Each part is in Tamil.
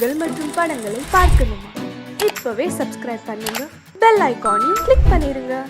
நிகழ்ச்சிகள் மற்றும் படங்களை பார்க்கணுமா? இப்பவே சப்ஸ்கிரைப் பண்ணுங்க, பெல் ஐகானையும் கிளிக் பண்ணிருங்க.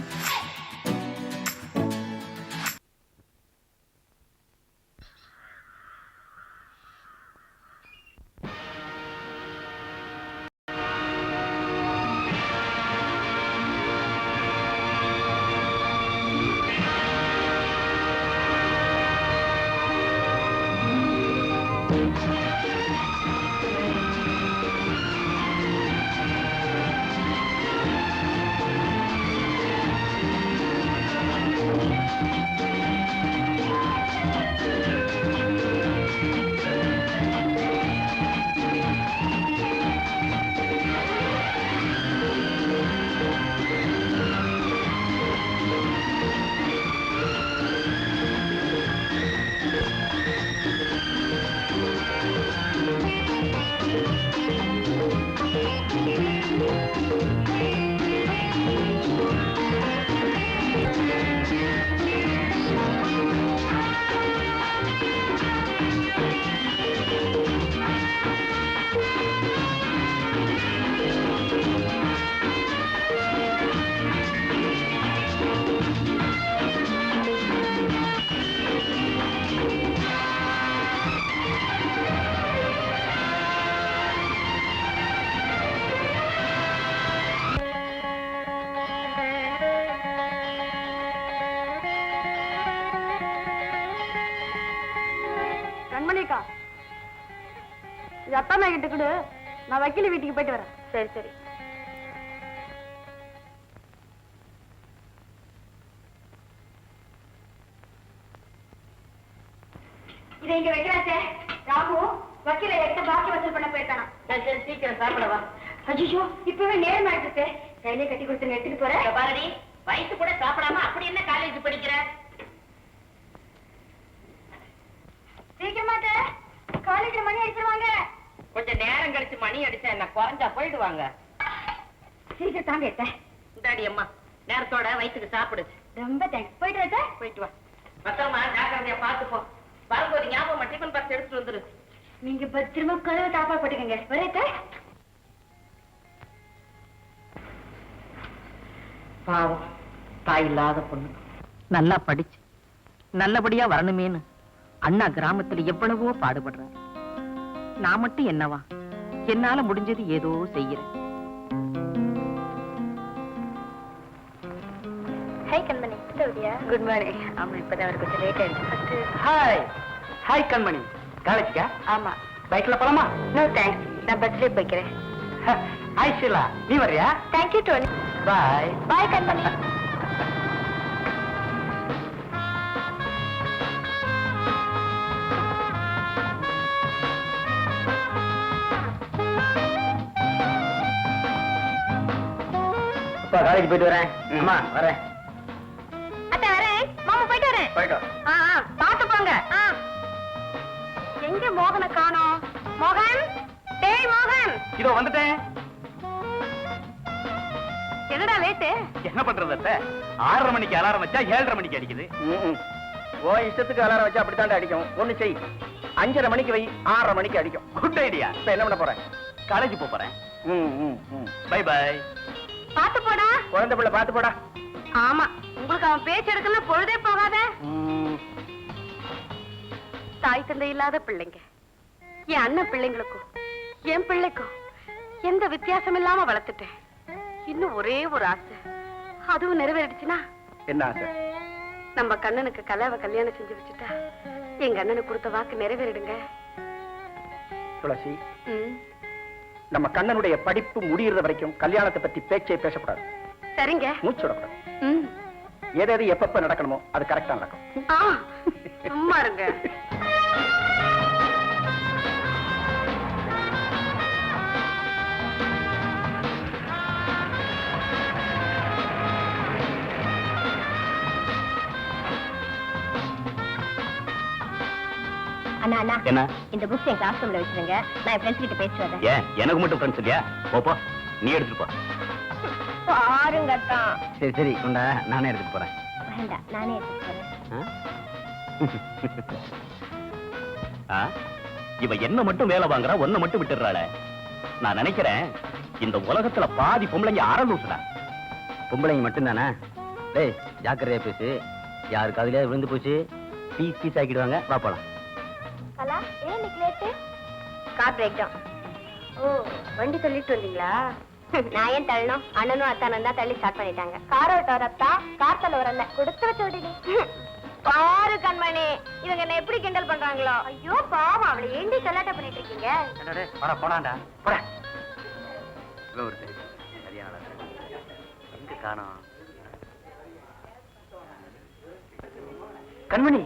அப்பா அம்மா கிட்ட கூட நான் வக்கீல் வீட்டுக்கு போயிட்டு வரேன். சரி சரி. இதை இங்க வைக்கிறாச்சே, ராமு வக்கீல எடுத்து பாக்கி வசூல் பண்ண போயிருக்கானா? சரி சரி, சீக்கிரம் சாப்பிடவா. அஜிஷோ, இப்பவே நேரம் ஆயிடுச்சு. கையிலே கட்டி கொடுத்து எடுத்துட்டு போறேன். பாரதி, வயசு கூட சாப்பிடாம அப்படி என்ன காலேஜ் படிக்கிற? சீக்கிரமா காலேஜ்ல மணி அடிச்சிருவாங்க. கொஞ்சம் நேரம் கழிச்சு மணி அடிச்சா என்ன குறைஞ்சா போயிடுவாங்க. சீக்கிரம் தாங்க இந்தாடி அம்மா, நேரத்தோட வயிற்றுக்கு சாப்பிடு. ரொம்ப தேங்க்ஸ். போயிட்டு வா. போயிட்டு வா. பத்திரமா ஜாக்கிரதையா பார்த்துப்போ. வரும்போது ஞாபகமா டிஃபன் பாக்ஸ் எடுத்துட்டு வந்துரு. நீங்க பத்திரமா கழுவ தாப்பா போட்டுக்கங்க. வரேத்த. பாவம், தாய் இல்லாத பொண்ணு நல்லா படிச்சு நல்லபடியா வரணுமேனு அண்ணா கிராமத்துல எவ்வளவோ பாடுபடுறாரு. நான் மட்டும் என்னவா, என்னால முடிஞ்சது ஏதோ செய்யறேன். ஹாய் கண்மணி. Good morning. ஆமா, இப்பதான் அவர் கொஞ்சம் லேட் ஆயிடுச்சு. ஹாய் ஹாய் கண்மணி. காலேஜ்க்கா? ஆமா. பைக்ல போலாமா? நோ தேங்க்ஸ், நான் பஸ்லயே போய்க்கிறேன். ஹாய் ஷீலா, நீ வரியா? தேங்க்யூ டோனி. பாய். பாய் கண்மணி. காலேஜ் போயிட்டு வரேன். அம்மா வரேன். அத்தை வரேன். மாமா போயிட்டு வரேன். போயிட்டு பாத்து போங்க. எங்க மோகனை காணோம்? மோகன், டேய் மோகன். இதோ வந்துட்டேன். என்னடா லேட்டு? என்ன பண்றது அத்தை? 6:30 மணிக்கு அலாரம் வச்சா 7:30 மணிக்கு அடிக்குது. ஓ இஷ்டத்துக்கு அலாரம் வச்சா அப்படித்தாண்ட அடிக்கும். ஒண்ணு செய், 5:30 மணிக்கு வை, 6:30 மணிக்கு அடிக்கும். Good idea. இப்ப என்ன பண்ண போறேன்? காலேஜ் போறேன். Bye bye. பாத்து போடா. குழந்தை பிள்ளை பாத்து போடா. ஆமா, உங்களுக்கு அவன் பேச்சு எடுக்கணும் பொழுதே போகாத. தாய் தந்தை இல்லாத பிள்ளைங்க, என் அண்ணன் பிள்ளைங்களுக்கும் என் பிள்ளைக்கும் எந்த வித்தியாசம் இல்லாம வளர்த்துட்டேன். இன்னும் ஒரே ஒரு ஆசை, அதுவும் நிறைவேறிடுச்சுன்னா. என்ன ஆசை? நம்ம கண்ணனுக்கு கலாவை கல்யாணம் செஞ்சு வச்சுட்டா எங்க அண்ணனுக்கு கொடுத்த வாக்கு நிறைவேறிடுங்க. துளசி, நம்ம கண்ணனுடைய படிப்பு முடியறது வரைக்கும் கல்யாணத்தை பத்தி பேச்சே பேசக்கூடாது. சரிங்க. மூச்சு விடக்கூடாது. எது எப்பப்ப நடக்கணுமோ அது கரெக்டா நடக்கும். சும்மா இருங்க. அண்ணா அண்ணா, என்ன இந்த புக்ஸ் என் கிளாஸ் ரூம்ல வச்சிருங்க. நான் என் ஃப்ரெண்ட்ஸ் கிட்ட பேசிட்டு வரேன். ஏன் எனக்கு மட்டும் ஃப்ரெண்ட்ஸ் இல்லையா? போ, நீ எடுத்துட்டு போ. பாருங்க தான். சரி சரி, கொண்டா, நானே எடுத்துட்டு போறேன். வேண்டாம், நானே எடுத்துட்டு போறேன். இவ என்ன மட்டும் வேலை வாங்குறா, ஒன்ன மட்டும் விட்டுறாளே. நான் நினைக்கிறேன் இந்த உலகத்துல பாதி பொம்பளைங்க ஆரம்பிச்சுடா. பொம்பளைங்க மட்டும்தானே? டேய் ஜாக்கிரதையா பேசு, யாருக்கு அதுலயே விழுந்து போச்சு பீஸ் பீஸ் ஆக்கிடுவாங்க. வா போலாம். கலா, ஏன் இன்னைக்கு லேட்டு? Car break down. ஓ, வண்டி தள்ளிட்டு வந்தீங்களா? நான் ஏன் தள்ளணும்? அண்ணனும் அத்தானும் தான் தள்ளி ஸ்டார்ட் பண்ணிட்டாங்க. கார் ஓட்ட வரத்தா, கார் தள்ள வரல, கொடுத்து வச்ச விடுங்க. பாரு கண்மணி, இவங்க என்ன எப்படி கிண்டல் பண்றாங்களோ. ஐயோ பாவம், அவளை ஏண்டி கலாட்டம் பண்ணிட்டு இருக்கீங்க? போடாண்டா போட. எங்க காணோம் கண்மணி?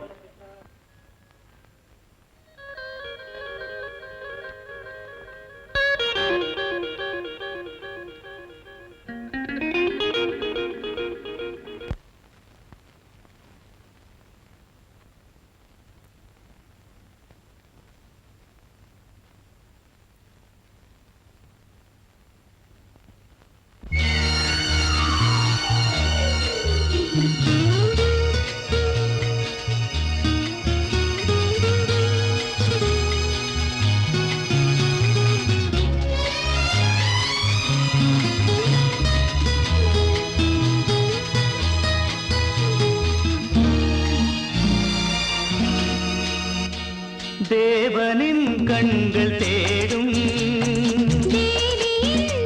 தேவனின் கண்கள் தேடும்,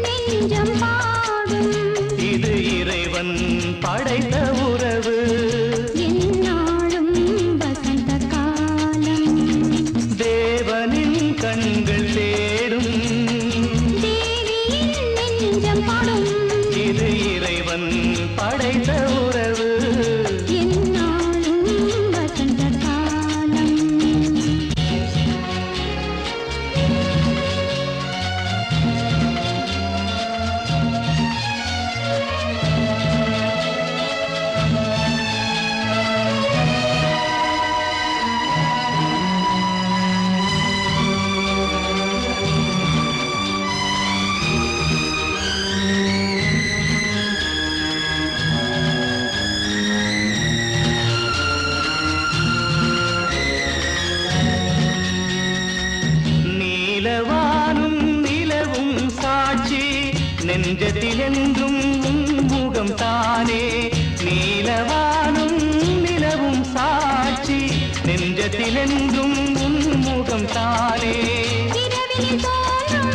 நெஞ்சம் பாடும், இது இறைவன் படைத்த உறவு. எந்நாளும் வசந்த காலம். தேவனின் கண்கள் தேடும், தேவியின் நெஞ்சம் பாடும், இது இறைவன் படைத்த உறவு. எந்நாளும் வசந்த காலம். நீலவானும் நிலவும் சாட்சி, நெஞ்சத்தில் என்றும் முகம் தானே. நீலவானும் நிலவும் சாட்சி, நெஞ்சத்தில் என்றும் முகம் தானே. இரவினில் தோன்றும்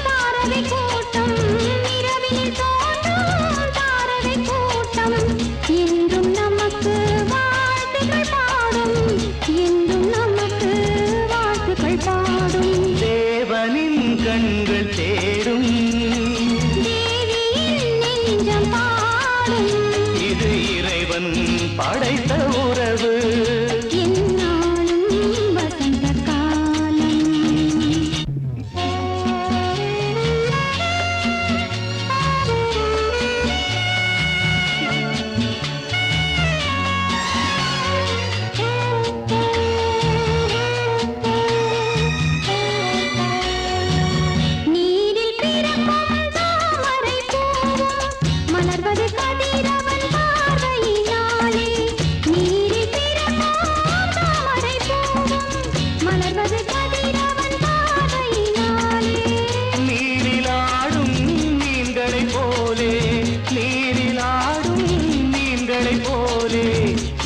தாரகை கூட்டம், இரவினில் தோன்றும் தாரகை கூட்டம், என்றும் நமக்கு வாழ்த்துக்கள் பாடும், என்றும் நமக்கு வாழ்த்துக்கள் பாடும். தேவனின் கண்கள் தேடும், தேவியின் நெஞ்சம் பாடும், இது இறைவன் படைத்த உறவு. எந்நாளும் வசந்த காலம். நீரில் பிறக்கும் தாமரை பூவும் மலர்வது கதிரவன் பார்வையினாலே. நீரில் பிறக்கும் தாமரை பூவும் மலர்வது கதிரவன் பார்வையினாலே. நீரிலாடும் மீன்களைப் போலே, நீரிலாடும் மீன்களைப் போலே,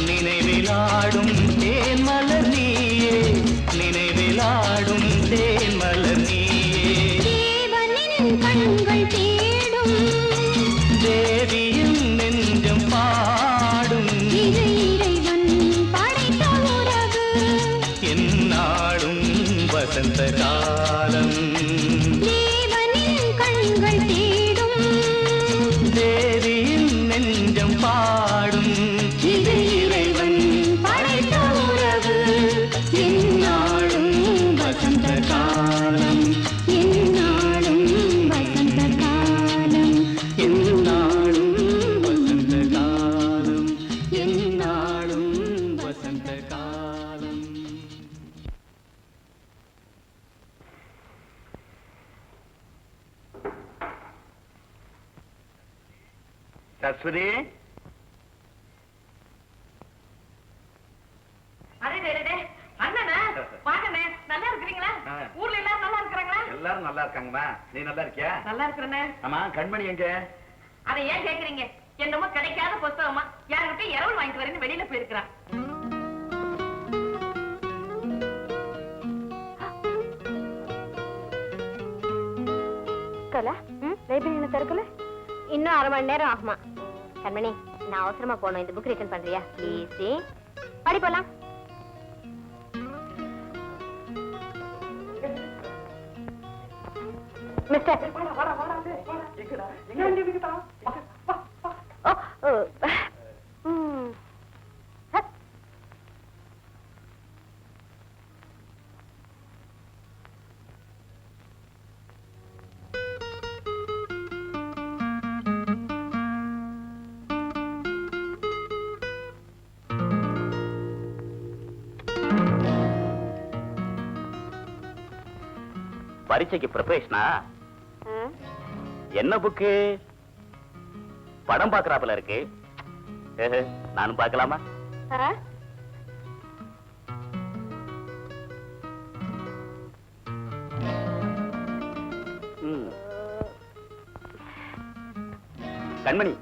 நினைவிலாடும் தேன் மலர் நீயே, நினைவிலாடும் தேன் மலர் நீயே. தேவனின் கண்கள் தேடும், தேவியின் நெஞ்சம் பாடும், இது இறைவன் படைத்த உறவு. எந்நாளும் வசந்த காலம். தேவனின் கண்கள் தேடும், தேவியின் நெஞ்சம் பாடும், இது இறைவன் படைத்த உறவு. எந்நாளும் வசந்த காலம், எந்நாளும் வசந்த காலம். எந்நாளும் வசந்த காலம், எந்நாளும் வசந்த காலம். சஸ்வதி, அண்ணனா வாங்கண்ணே, நல்லா இருக்கிறீங்களா? ஊர்ல எல்லாரும் நல்லா இருக்கிறாங்களா? எல்லாரும் நல்லா இருக்காங்கம்மா. நீ நல்லா இருக்கியா? நல்லா இருக்கிறேனே. ஆமா, கண்மணி எங்க? அதை ஏன் கேக்குறீங்க? என்னமோ கிடைக்காத புத்தகமா யாருக்கிட்ட இரவல் வாங்கிட்டு வரேன்னு வெளியில போயிருக்கிறான். லைப்ரரி திறக்கல, இன்னும் அரை மணி நேரம் ஆகுமா? கண்மணி, நான் அவசரமா போனோம், இந்த புக் ரிட்டர்ன் பண்றியா ப்ளீஸ்? படி போலாம். மிஸ்டர், பரீட்சைக்கு ப்ரிப்பரேஷனா? என்ன புக்கு? படம் பாக்குறாப்புல இருக்கு. நானும் பார்க்கலாமா? கண்மணி,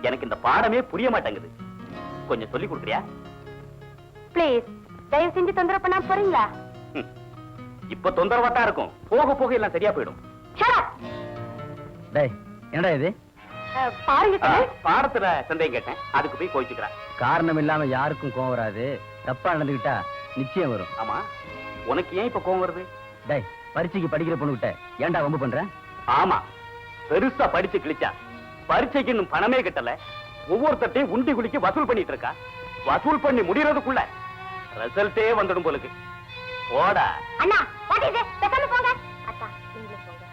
எனக்கு இந்த பாடமே புரிய மாட்டேங்குது, கொஞ்சம் சொல்லி கொடுக்குறியா? ப்ளீஸ், தயவு செஞ்சு தொந்தரவு பண்ணாம போறீங்களா? இப்ப தொந்தரவா தான் இருக்கும், போக போக எல்லாம் சரியா போயிடும். டேய், என்னடா இது? பாருங்க, பாடத்துல சந்தேகம் கேட்டேன், அதுக்கு போய் கோயிச்சுக்கிறேன். காரணம் இல்லாம யாருக்கும் கோவம் வராது, தப்பா நடந்துகிட்டா நிச்சயம் வரும். ஆமா, உனக்கு ஏன் இப்ப கோவம் வருது? டேய், பரீட்சைக்கு படிக்கிற பொண்ணுகிட்ட ஏன்டா வம்பு பண்ற? ஆமா, பெருசா படிச்சு கிழிச்சா பரீட்சைக்கு இன்னும் பணமே கிட்டல, ஒவ்வொருத்தையும் உண்டி குளிக்கு வசூல் பண்ணிட்டு இருக்கா. வசூல் பண்ணி முடியறதுக்குள்ள ரிசல்ட்டே வந்துடும் போலுக்கு. போடா அண்ணா, வாட் இஸ் இட்? பேசாம போங்க. அத்தா, நீங்களே போங்க.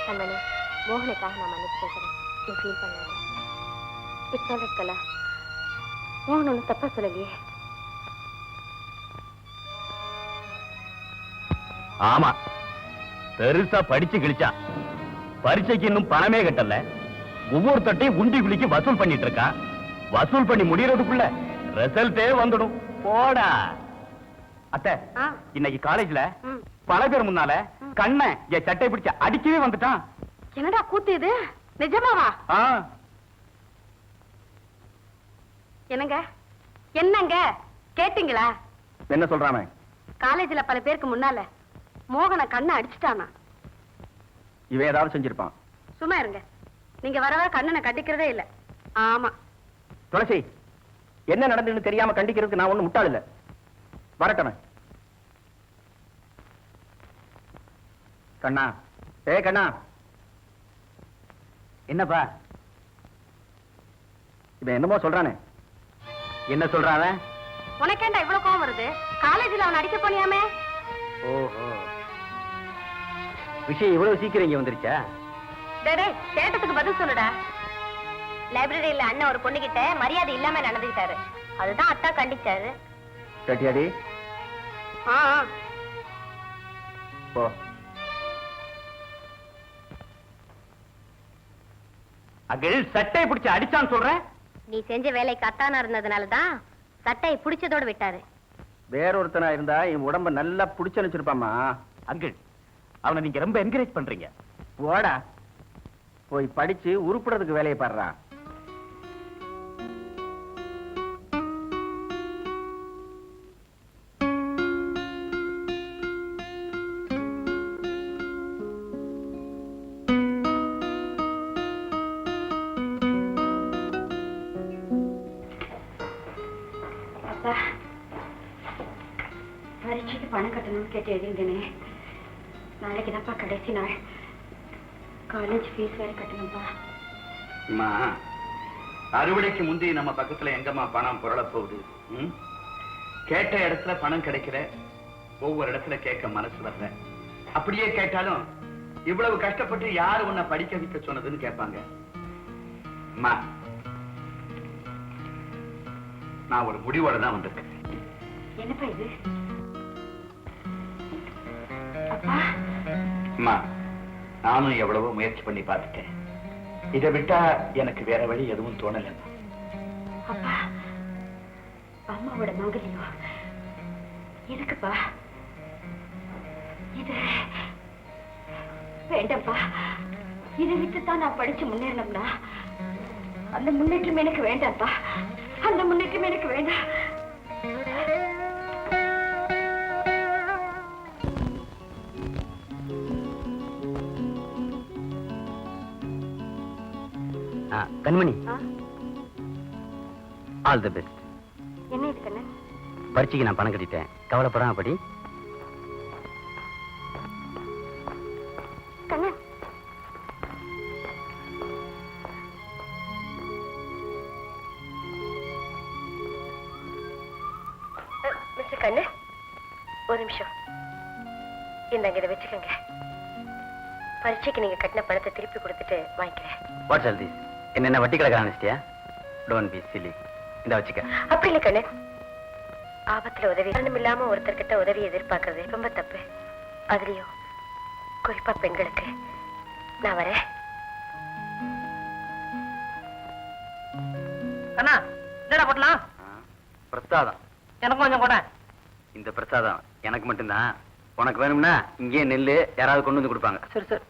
கண்மணி, மோகனுக்காக நான் மன்னிச்சு பேசுறேன், நீ ஃபீல் பண்ணாத. இட்ஸ் ஆல் ரைட் கலா, மோகன் ஒன்றும் தப்பா சொல்லலையே. ஆமா, பெருசா படிச்சு கிழிச்சா பரீட்சைக்கு இன்னும் பணமே கட்டல, ஒவ்வொருத்தையும் உண்டி குளிக்கு வசூல் பண்ணிட்டு இருக்கா. வசூல் பண்ணி முடியறதுக்குள்ள ரிசல்ட்டே வந்துடும். போடா. அத்தை, இன்னைக்கு காலேஜ்ல பல பேர் முன்னால கண்ண என் சட்டை பிடிச்ச அடிக்கவே வந்துட்டான். என்னடா கூத்து இது? நிஜமாவா? என்னங்க என்னங்க கேட்டீங்களா? என்ன சொல்றாம? காலேஜ்ல பல பேருக்கு முன்னால மோகன கண்ணை அடிச்சுட்டானா. இவன் ஏதாவது செஞ்சிருப்பான். சும்மா இருங்க, நீங்க வர வர கண்ணனை கட்டிக்கிறதே இல்ல. ஆமா துளசி, என்ன நடந்துன்னு தெரியாம கண்டிக்கிறதுக்கு நான் ஒண்ணு முட்டாள் இல்ல. வரட்டவன். கண்ணா, கண்ணா. என்னப்பா? இவன் என்னமோ சொல்றானே. என்ன சொல்றான்? உனக்கேண்டா இவ்வளவு கோவம் வருது? காலேஜ்ல அவன் அடிக்க போனியாமே. ஓஹோ, விஷயம் இவ்வளவு சீக்கிரம் இங்க வந்துருச்சா? டேய், கேட்டதுக்கு பதில் சொல்லுடா. லைப்ரரியில அண்ணன் ஒரு பொண்ணுகிட்ட மரியாதை இல்லாம நடந்துக்கிட்டாரு, அதுதான் அத்தா கண்டிச்சாரு. கட்டியாடி போ. அகில் சட்டை பிடிச்சு அடிச்சான்னு சொல்ற? நீ செஞ்ச வேலைக்கு அத்தானா இருந்ததுனாலதான் சட்டையை பிடிச்சதோட விட்டாரு. வேறொருத்தனா இருந்தா என் உடம்ப நல்லா புடிச்சு வச்சிருப்பாமா. அங்கிள், அவனை நீங்க ரொம்ப என்கரேஜ் பண்றீங்க. போடா, போய் படிச்சு உருப்புறதுக்கு வேலையை பாடுறா. பரீட்சைக்கு பணம் கட்டணும்னு கேட்டு எழுதிருந்தேனே, நாளைக்கு தான்ப்பா கடைசி நாள். காலேஜ் ஃபீஸ் வேற கட்டணும்பா. அம்மா, அறுவடைக்கு முந்தி நம்ம பக்கத்துல எங்கம்மா பணம் புரள போகுது? கேட்ட இடத்துல பணம் கிடைக்கிற, ஒவ்வொரு இடத்துல கேட்க மனசு வரல. அப்படியே கேட்டாலும் இவ்வளவு கஷ்டப்பட்டு யாரு உன்னை படிக்க வைக்க சொன்னதுன்னு கேட்பாங்க. அம்மா, நான் ஒரு முடிவோட தான் வந்திருக்கேன். என்னப்பா இது? அப்பா, அம்மா, நானும் எவ்வளவோ முயற்சி பண்ணி பார்த்துட்டேன். இதை விட்டா எனக்கு வேற வழி எதுவும் தோணல. அப்பா, அம்மாவோட மங்கலியம் எதுக்குப்பா? வேண்டாம்ப்பா, இதை விட்டுத்தான் நான் படிச்சு முன்னேறணும்னா அந்த முன்னேற்றம் எனக்கு வேண்டாம்ப்பா, அந்த முன்னேற்றம் எனக்கு வேண்டாம். கண்மணி, ஆல் தி பெஸ்ட். என்ன இது கண்ணு? பரீட்சைக்கு நான் பணம் கட்டிட்டேன், கவலைப்படாம படி. கண்ணு, மிஸ்டர் கண்ணு, ஒரு நிமிஷம். இந்தாங்க, இதை வச்சுக்கோங்க. பரீட்சைக்கு நீங்க கட்டின பணத்தை திருப்பி கொடுத்துட்டு வாங்கிக்கிறேன். What's all this? என்ன வட்டி கணக்கு ஆரம்பிச்சிட்டியா? Don't be silly. இந்த வச்சுக்க. அப்படி இல்லை கண்ணு, ஆபத்துல உதவி காரணம் இல்லாம ஒருத்தர்கிட்ட உதவி எதிர்பார்க்கறது ரொம்ப தப்பு. அதுலயும் குறிப்பா பெண்களுக்கு. நான் வரேன். கண்ணா, என்னடா போட்டலாம்? பிரசாதம். எனக்கும் கொஞ்சம் கூட. இந்த பிரசாதம் எனக்கு மட்டும்தான். உனக்கு வேணும்னா இங்கேயே நெல்லு யாராவது கொண்டு வந்து கொடுப்பாங்க. சரி சரி.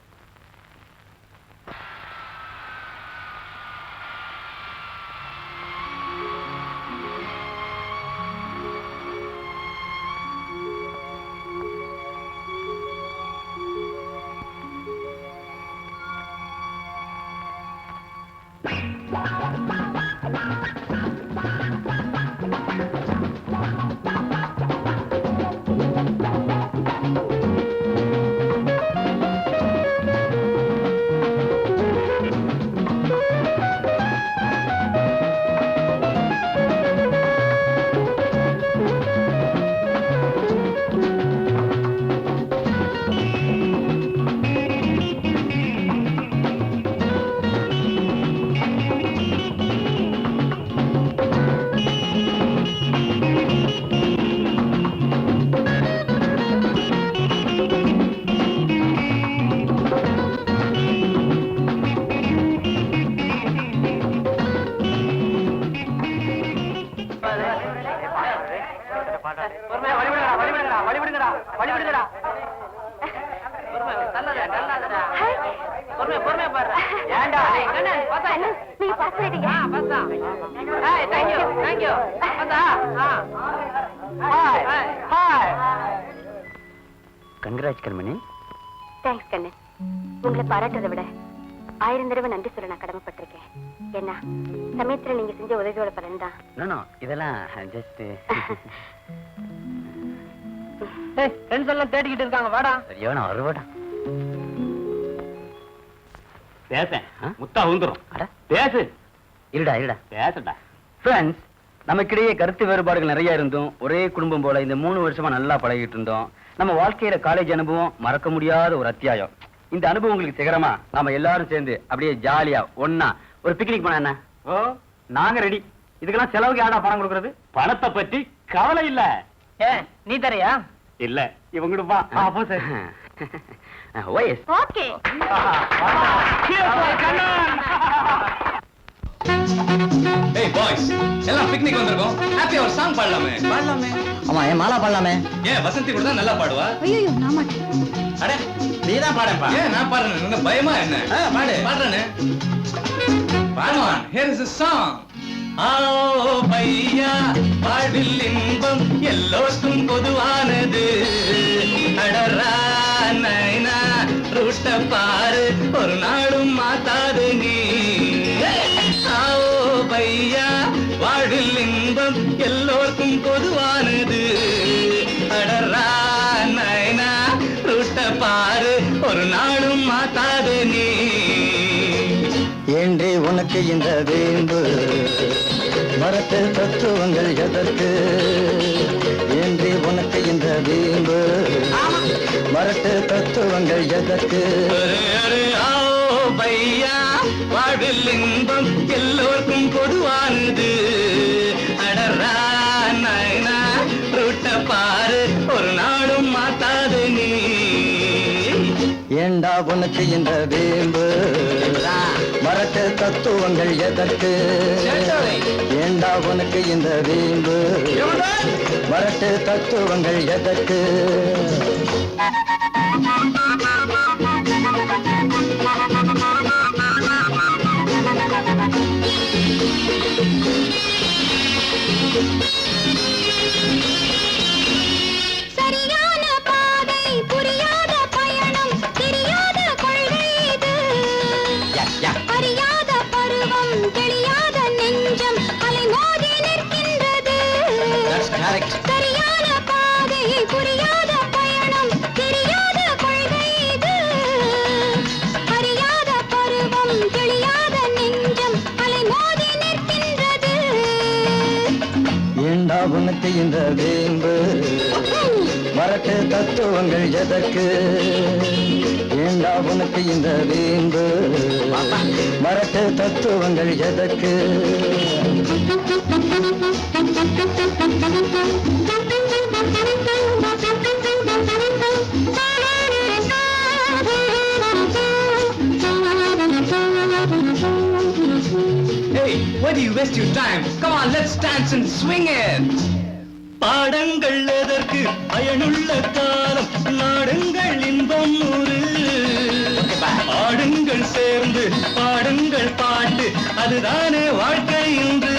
கங்க்ராட்ஸ் கண்மணி. தேங்க்ஸ் கண்ணு. உங்களை பாராட்டதை விட 1000 தடவை நன்றி சொல்ல நான் கடமைப்பட்டிருக்கேன். என்ன சமயத்துல நீங்க செஞ்ச உதவியோட பலன் தான். நோ இதெல்லாம் ஜஸ்ட். ஃப்ரெண்ட்ஸ் எல்லாம் தேடிக்கிட்டு இருக்காங்க, வாடா. சரியான அறுவடா. பேச முத்தா வந்துரும். அட பேசு. இருடா பேசடா. ஃப்ரெண்ட்ஸ், நமக்கிடையே கருத்து வேறுபாடுகள் நிறைய இருந்தோம். ஒரே குடும்பம் போல இந்த 3 வருஷமா நல்லா பழகிட்டு இருந்தோம். நம்ம வாழ்க்கையில காலேஜ் அனுபவம் மறக்க முடியாத ஒரு அத்தியாயம். இந்த அனுபவங்களுக்கு சிகரமா நாம எல்லாரும் சேர்ந்து அப்படியே ஜாலியா ஒன்னா ஒரு பிக்னிக் போனா என்ன? ஓ, நாங்க ரெடி. இதுக்கெல்லாம் செலவுக்கு யாரா பணம் கொடுக்கறது? பணத்தை பத்தி கவலை இல்ல. நீ தரையா? இல்ல, இவங்கிட்ட வா. அப்போ சரி. ஓஎஸ். ஓகே. ஏய் பாய்ஸ், எல்லாம் பிக்னிக் வந்திருக்கோம். ஹாப்பியா ஒரு சாங் பாடலாமே. ஆமா, ஏன் மாலா பாடலாமே? ஏன் வசந்தி கூட தான் நல்லா பாடுவா? ஐயோ நான் மாட்டேன். அட நீதான் பாடப்பா. ஏன் நான் பாடுறேன், உங்க பயமா என்ன? பாடு. பாடுறேனே. பாடுவான். Here is a song. ஆ பையா, வாழ்வில் இன்பம் எல்லோருக்கும் பொதுவானது. அடரா நைனா ரூட்ட பாரு, ஒரு நாளும் மாத்தாது நீ. ஆஓ பையா, வாழ்வில் இன்பம் எல்லோருக்கும் பொதுவானது. அடரா நைனா ரூட்ட பாரு, ஒரு நாளும் மாத்தாது நீ. ஏன்றே உனக்கு இந்த வேம்பு, மரத்து தத்துவங்கள் எதற்கு? ஏன்றே உனக்கு இந்த வேம்பு, மரத்து தத்துவங்கள் எதற்கு? ஆஓ பையா, வாழ்வில் இன்பம் எல்லோருக்கும் பொதுவானது. அடரா நைனா ரூட்ட பாரு, ஒரு நாளும் மாத்தாது நீ. ஏண்டா உனக்கு இந்த வேம்பு, மரத்து தத்துவங்கள் எதற்கு? ஏண்டா உனக்கு இந்த வேம்பு, மரத்து தத்துவங்கள் எதற்கு? உனக்கு இந்த வேம்பு வரட்டு தத்துவங்கள் எதற்கு ஏண்டா உனக்கு இந்த வேம்பு வரட்டு தத்துவங்கள் எதற்கு Hey, why do you waste your time? Come on, let's dance and swing it. பாடங்கள் எதற்கு பயனுள்ள காலம் நாடுங்கள் இன்பம் நூறு ஆடுங்கள் சேர்ந்து பாடுங்கள் பாட்டு அதுதானே வாழ்க்கை இன்று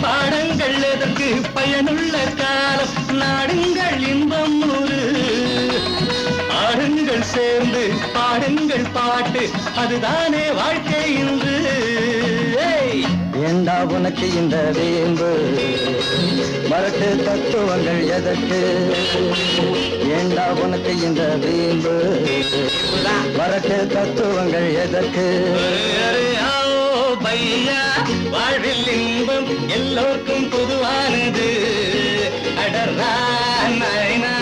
பாடங்கள் எதற்கு பயனுள்ள காலம் நாடுங்கள் இன்பம் நூறு ஆடுங்கள் சேர்ந்து பாடுங்கள் பாட்டு அதுதானே வாழ்க்கை இன்று ஏண்டா உனக்கு இந்த வேம்பு வரட்டு தத்துவங்கள் எதற்கு ஏண்டா உனக்கு இந்த வேம்பு வரட்டு தத்துவங்கள் எதற்கு பையா வாழ்வில் இன்பம் எல்லோருக்கும் பொதுவானது அடரா நாயனா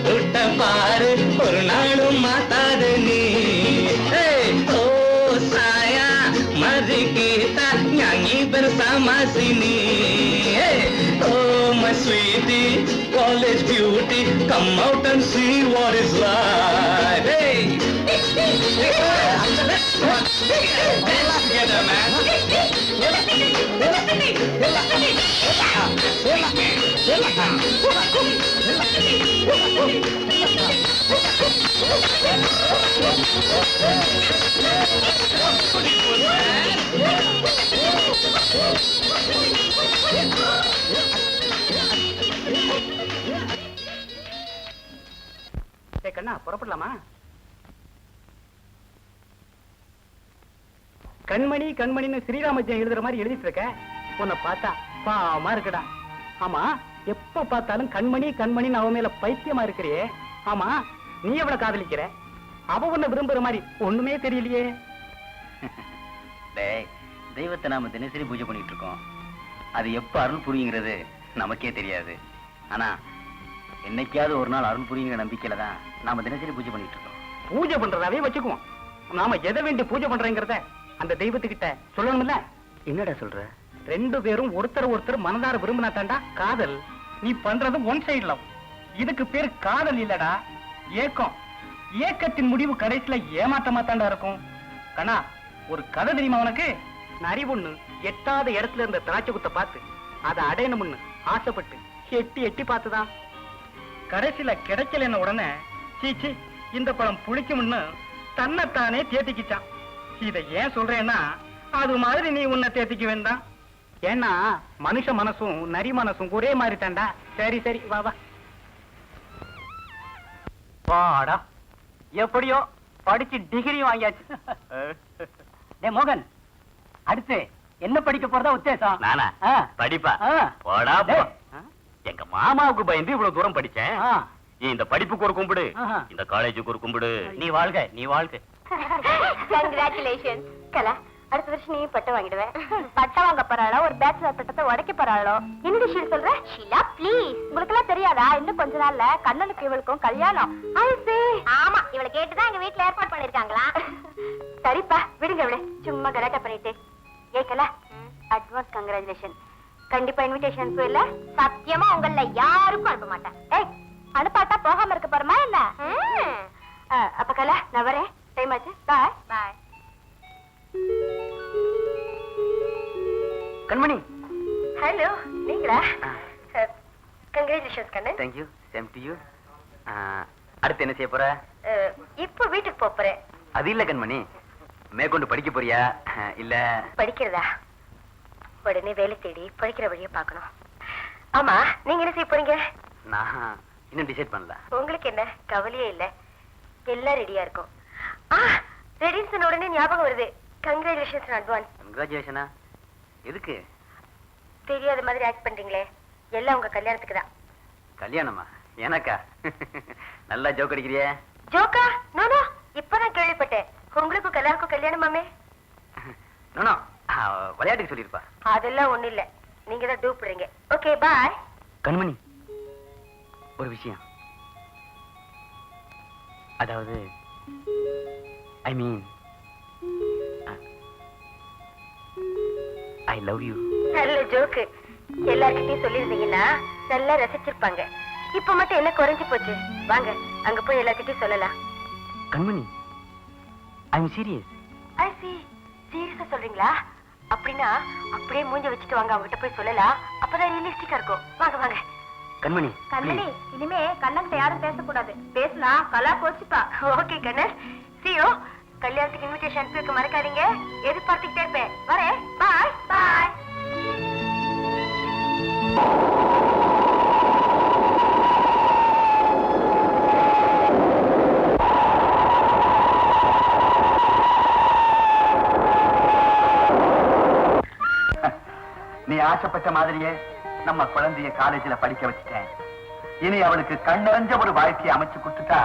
தொட்ட பாரு ஒரு நாளும் மாத்தாத நீ ஓ சாயா மதி கீதா ஞானி பெருசாமாசினி ஓ my sweetie college beauty come out and see what is life hey together man கண்ணா புறப்படலாமா? கண்மணி கண்மணின்னு ஸ்ரீராமஜெயம் எழுதுற மாதிரி எழுதிட்டு இருக்க. உன்னை பார்த்தா பாவமா இருக்குடா. ஆமா, எப்ப பார்த்தாலும் கண்மணி கண்மணின்னு அவ மேல பைத்தியமா இருக்கிறியே. ஆமா, நீ எவ்வளவு காதலிக்கிற? அவ உன்னை விரும்புற மாதிரி ஒண்ணுமே தெரியலையே. தெய்வத்தை நாம தினசரி பூஜை பண்ணிட்டு இருக்கோம். அது எப்ப அருள் புரியுங்கிறது நமக்கே தெரியாது. ஆனா என்னைக்காவது ஒரு நாள் அருள் புரியுங்கிற நம்பிக்கையில தான் நாம தினசரி பூஜை பண்ணிட்டு இருக்கோம். பூஜை பண்றதாவே வச்சுக்குவோம். நாம எதை வேண்டி பூஜை பண்றேங்கிறத அந்த தெய்வத்துக்கிட்ட சொல்லணும்ல. என்னடா சொல்ற? ரெண்டு பேரும் ஒருத்தர் மனதார விரும்பினா தாண்டா காதல். நீ பண்றது ஒன் சைடு லவ். இதுக்கு பேரு காதல் இல்லடா, ஏக்கம். ஏக்கத்தின் முடிவு கடைசியில ஏமாற்றமா தாண்டா இருக்கும். கண்ணா, ஒரு கதை தெரியுமா உனக்கு? நரி ஒண்ணு எட்டாத இடத்துல இருந்த திராட்சை குத்த பார்த்து அதை அடையணும்னு ஆசைப்பட்டு எட்டி எட்டி பார்த்துதான் கடைசியில கிடைக்கலன்னு உடனே சீச்சி இந்த பழம் புளிக்கும்னு தன்னைத்தானே தேத்திக்கிச்சான். இதை ஏன் சொல்றேன்னா, அது மாதிரி நீ உன்னை தேத்திக்க வேண்டாம். ஏன்னா மனுஷ மனசும் நரி மனசும் ஒரே மாதிரி தாண்டா. சரி சரி, வா வா. வாடா, எப்படியோ படிச்சு டிகிரி வாங்கியாச்சு. டே மோகன், அடுத்து என்ன படிக்க போறதா உத்தேசம்? நானா படிப்பா? போடா போ. எங்க மாமாவுக்கு பயந்து இவ்வளவு தூரம் படிச்சேன். இந்த படிப்புக்கு ஒரு கும்பிடு, இந்த காலேஜுக்கு ஒரு கும்பிடு. நீ வாழ்க, நீ வாழ்க. கங்க்ராச்சுலேஷன். கலா, அடுத்த வருஷம் நீ பட்டம் வாங்கிடுவேன். பட்டம் வாங்க போறாளோ, ஒரு பேச்சுலர் பட்டத்தை உடைக்க போறாளோ? என்னடி ஷீல் சொல்ற? ஷீலா ப்ளீஸ், உங்களுக்கு எல்லாம் தெரியாதா? இன்னும் கொஞ்ச நாள்ல கண்ணனுக்கு இவளுக்கும் கல்யாணம். ஆமா, இவளை கேட்டுதான் எங்க வீட்டுல ஏற்பாடு பண்ணிருக்காங்களா? சரிப்பா, விடுங்க இவளே, சும்மா கலாட்டா பண்ணிட்டு. ஏக்கலா, அட்வான்ஸ் கங்க்ராச்சுலேஷன். கண்டிப்பா இன்விடேஷன் அனுப்பு. இல்ல சத்தியமா உங்கள யாருக்கும் அனுப்ப மாட்டேன். ஏய், அனுப்பாட்டா போகாம இருக்க போறமா என்ன? அப்ப கலா, நான் வரேன். டைம் ஆச்சு. பாய் பாய். கண்மணி. ஹலோ, நீங்களா? கங்க்ராச்சுலேஷன்ஸ் கண்ணு. Thank you, same to you. அடுத்து என்ன செய்ய போற? இப்போ வீட்டுக்கு போறேன். அது இல்ல கண்மணி, மேற்கொண்டு படிக்க போறியா இல்ல? படிக்கிறதா? உடனே வேலை தேடி படிக்கிற வழியை பார்க்கணும். ஆமா, நீங்க என்ன செய்ய போறீங்க? நான் இன்னும் டிசைட் பண்ணல. உங்களுக்கு என்ன கவலையே இல்ல, எல்லாம் ரெடியா இருக்கும். ரெடின்னு சொன்ன உடனே ஞாபகம் வருது. Congratulations advance. கங்க்ராச்சுலேஷனா? எதுக்கு? தெரியாத மாதிரி ஆக்ட் பண்றீங்களே, எல்லாம் உங்க கல்யாணத்துக்கு தான். கல்யாணமா? எனக்கா? நல்லா ஜோக் அடிக்கிறியே. ஜோக்கா? நோ நோ, இப்பதான் கேள்விப்பட்டேன். உங்களுக்கும் கல்யாணுக்கும் கல்யாணமாமே? நோ விளையாட்டுக்கு சொல்லிருப்பா. அதெல்லாம் ஒண்ணு இல்ல, நீங்க தான் டூப்புறீங்க. Okay bye. கண்மணி, ஒரு விஷயம். அதாவது ஐ மீன் ஐ லவ் யூ. நல்ல ஜோக்கு. எல்லார்கிட்டயும் சொல்லியிருந்தீங்கன்னா நல்லா ரசிச்சிருப்பாங்க. இப்ப மட்டும் என்ன குறைஞ்சு போச்சு? வாங்க அங்க போய் எல்லார்கிட்டயும் சொல்லலாம். Kanmani, I am serious. I see. சீரியஸா சொல்றீங்களா? அப்படின்னா அப்படியே மூஞ்ச வச்சுட்டு வாங்க, அவங்ககிட்ட போய் சொல்லலாம். அப்பதான் ரியலிஸ்டிக்கா இருக்கும். வாங்க வாங்க. கண்மணி, கண்ணனி, இனிமே கண்ணன்கிட்ட யாரும் பேசக்கூடாது. பேசினா கலா போச்சுப்பா. Okay Kannan, Seo. கல்யாணத்துக்கு இன்விடேஷன் அனுப்பி வைக்க மறக்காதீங்க. எதிர்பார்த்துக்கிட்டே இருப்பேன். வரேன். பாய் பாய். நீ ஆசைப்பட்ட மாதிரியே நம்ம குழந்தைய காலேஜில் படிக்க வச்சுட்டேன். இனி அவளுக்கு கண்ணறிஞ்ச ஒரு வாழ்க்கையை அமைச்சு கொடுத்துட்டா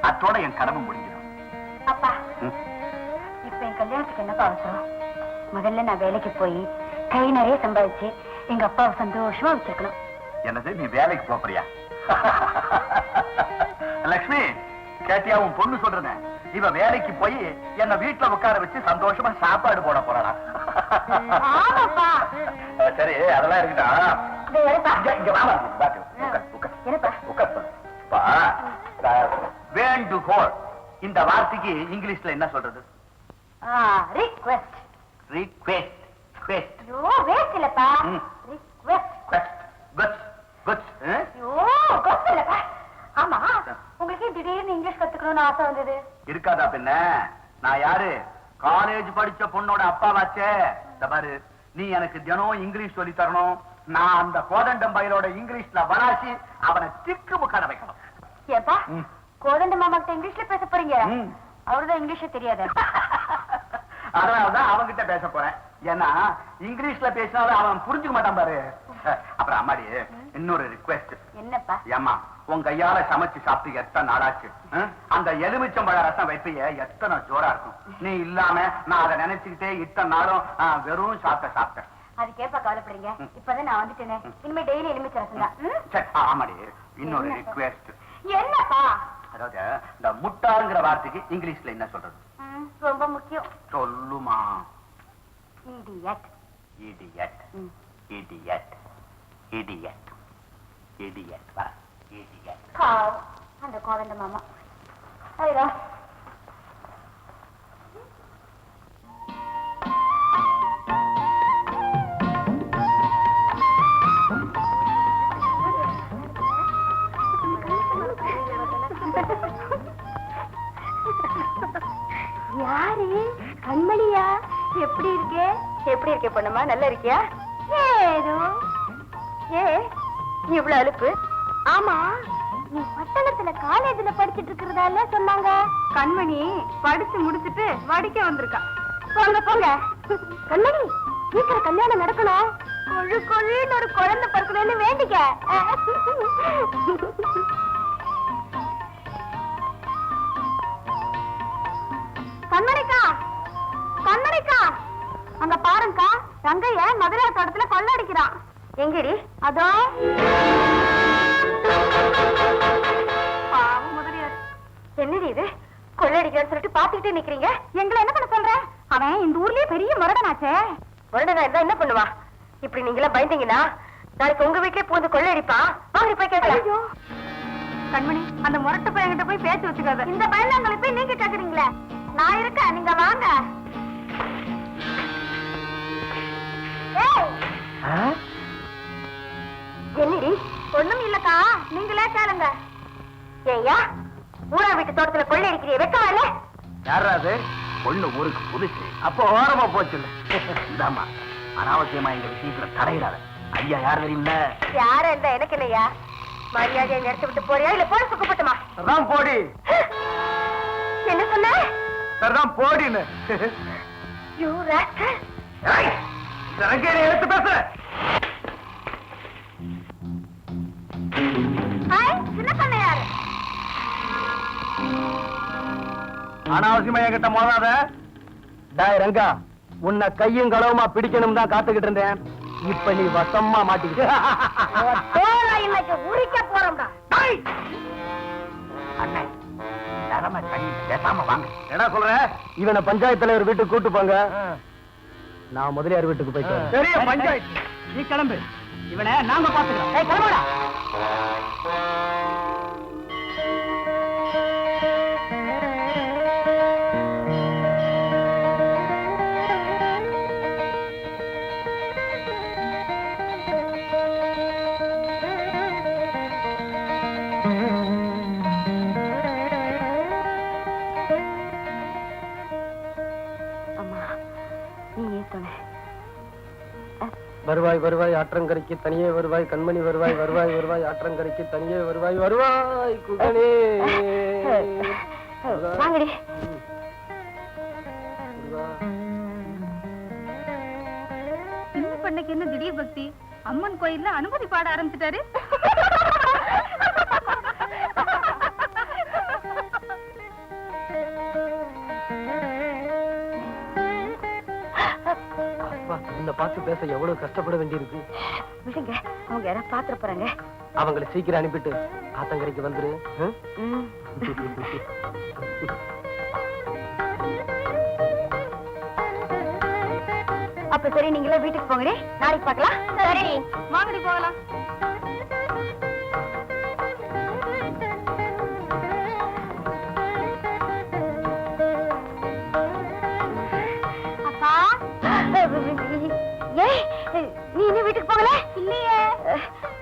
அத்தோட என் கடமை முடிஞ்சிடும். அப்பா, இப்ப என் கல்யாணத்துக்கு என்னப்பா அவசரம்? முதல்ல நான் வேலைக்கு போய் கை நிறைய சம்பாதிச்சு எங்க அப்பாவை சந்தோஷமா வச்சிருக்கணும். என்னது, நீ வேலைக்கு போறியா? லட்சுமி, கேட்டியா உன் பொண்ணு சொல்றேன். இவ வேலைக்கு போய் என்ன வீட்டுல உட்கார வச்சு சந்தோஷமா சாப்பாடு போட போறாளா? சரி, அதெல்லாம் இருக்கட்டும். வேண்டுகோள், இந்த வார்த்தைக்கு இங்கிலீஷ்ல என்ன சொல்றது? ரிக்வெஸ்ட். ரிக்வெஸ்ட். வேஸ்ட் இல்லப்பா. ஆமா, உங்களுக்கு திடீர்னு இங்கிலீஷ் கத்துக்கணும்னு ஆசை வந்தது? இருக்காதா பின்ன? நான் யாரு? காலேஜ் படிச்ச பொண்ணோட அப்பாவாச்சே. பாரு, நீ எனக்கு தினம் இங்கிலீஷ் சொல்லி தரணும். நான் அந்த கோதண்டம் பையனோட இங்கிலீஷ்ல வராசி அவனை திக்கு முக்காட வைக்கணும். ஏப்பா, கோதண்ட மாமா கிட்ட இங்கிலீஷ்ல பேச போறீங்க? அவருதான் இங்கிலீஷே தெரியாது. அதனாலதான் அவன்கிட்ட பேச போறேன். ஏன்னா இங்கிலீஷ்ல பேசினாலும் அவன் புரிஞ்சுக்க மாட்டான் பாரு. அப்புறம் அம்மாடி, இன்னொரு ரிக்வெஸ்ட். என்னப்பா? ஏம்மா, உன் கையால சமைச்சு சாப்பிட்டு எத்தனை நாளாச்சு? அந்த எலுமிச்சம்பழ ரசம் வைப்பைய எத்தனை ஜோரா இருக்கும். நீ இல்லாம நான் அதை நினைச்சுக்கிட்டே இத்தனை நாளும் வெறும் சாப்பிட்டேன். அது கேப்பா கவலைப்படுறீங்க? இப்பதான் நான் வந்துட்டேனே, இனிமே டெய்லி எலுமிச்சை ரசம் தான். ஆமாடி, இன்னொரு ரிக்வெஸ்ட். என்னப்பா? அதாவது இந்த முட்டாங்கிற வார்த்தைக்கு இங்கிலீஷ்ல என்ன சொல்றது? ரொம்ப முக்கியம். சொல்லுமா. Idiot. Idiot. Idiot. Idiot. Idiot. வா, இடியட். அந்த கோதண்ட மாமா. ஐயோ, யாரு? கண்மணியா? எப்படி இருக்கே? எப்படி இருக்கே பொண்ணுமா? நல்லா இருக்கியா? ஏதோ. இவ்வளவு அலுப்பு? ஆமா, நீ பட்டணத்துல காலேஜ்ல படிச்சிட்டு இருக்கிறதால சொன்னாங்க. கண்மணி படிச்சு முடிச்சிட்டு வடிக்க வந்திருக்கா. போங்க போங்க. கண்மணி, சீக்கிரம் கல்யாணம் நடக்கணும். கொழு கொழுன்னு ஒரு குழந்தை பிறக்கணும்னு வேண்டிக்க. கண்மணிக்கா, கண்மணிக்கா, அங்க பாருங்கக்கா, ரங்கைய மதுரை தோட்டத்துல கொள்ளடிக்கிறான். எங்கடி? அதோ. முதலியார். என்னடி இது? கொள்ளடிக்கிறான்னு சொல்லிட்டு பாத்துக்கிட்டே நிக்கிறீங்க. எங்களை என்ன பண்ண சொல்ற? அவன் இந்த ஊர்லயே பெரிய முரடனாச்சே. முரடனா இருந்தா என்ன பண்ணுவா? இப்படி நீங்களா பயந்தீங்கன்னா நாளைக்கு உங்க வீட்லயே பூந்து கொள்ளடிப்பான். வாங்க போய் கேட்கலாம். கண்மணி, அந்த முரட்டு பையன்கிட்ட போய் பேச்சு வச்சுக்காத. இந்த பயந்தாங்களை போய் நீங்க கேக்குறீங்களே. நான் இருக்க, நீங்க வாங்க. என்னடி? ஒண்ணும் இல்லக்கா, நீங்களே கேளுங்க. ஏய்யா, ஊரா வீட்டு தோட்டத்துல கொள்ளை அடிக்கிறிய வெக்கமா இல்ல? யாராவது? பொண்ணு ஊருக்கு புதுசு, அப்போ ஓரமா போச்சு. இந்தாமா, அனாவசியமா இந்த விஷயத்துல தலையிடாத. ஐயா யார் தெரியுமில்ல? யார இருந்தா எனக்கு இல்லையா? மரியாதையை நிறுத்தி விட்டு போறியா இல்ல போய் சுக்கப்பட்டுமா? சரிதான் போடி. என்ன சொன்ன? சரிதான் போடின்னு. You rascal. எடுத்து பேச. சின்ன பண்ணையாரு. அனாவசியமா என்கிட்ட மோதாத. டாய் ரங்கா, உன்னை கையும் களவுமா பிடிக்கணும் தான் காத்துக்கிட்டு இருந்தேன். இப்ப நீ வசமா மாட்டிக்கிட்ட. இன்னைக்கு உரிக்க போறோம்டா. அண்ணன் நிலைமை தண்ணி பேசாம வாங்க. என்ன சொல்ற? இவனை பஞ்சாயத்து தலைவர் வீட்டுக்கு கூட்டு போங்க. நான் முதலியார் வீட்டுக்கு போயிட்டு வரேன். பெரிய பஞ்சாயத்து. நீ கிளம்பு. இவனை நாங்க பாத்துக்கிறோம். கிளம்புடா. வருவாய் வருவாய் ஆற்றங்கரைக்கு தனியே வருவாய் கண்மணி வருவாய் வருவாய் வருவாய் ஆற்றங்கரைக்கு தனியே வருவாய் வருவாய் குகனே. வாங்கடி. சின்ன பொண்ணுக்கு என்ன திடீர் பக்தி? அம்மன் கோயில்ல அனுமதி பாட ஆரம்பிச்சிட்டாரு. இந்த பார்த்து பேச எவ்வளவு கஷ்டப்பட வேண்டியிருக்கு. விடுங்க, அவங்க யாராவது பாத்துட்டு போறாங்க. அவங்களை சீக்கிரம் அனுப்பிட்டு ஆத்தங்கரைக்கு வந்துரு. அப்ப சரி, நீங்களே வீட்டுக்கு போங்கடி. நாளைக்கு பார்க்கலாம். சரி, வாங்கடி போகலாம். அப்பா, நீ இன்னும் வீட்டுக்கு போகல? இல்லையே.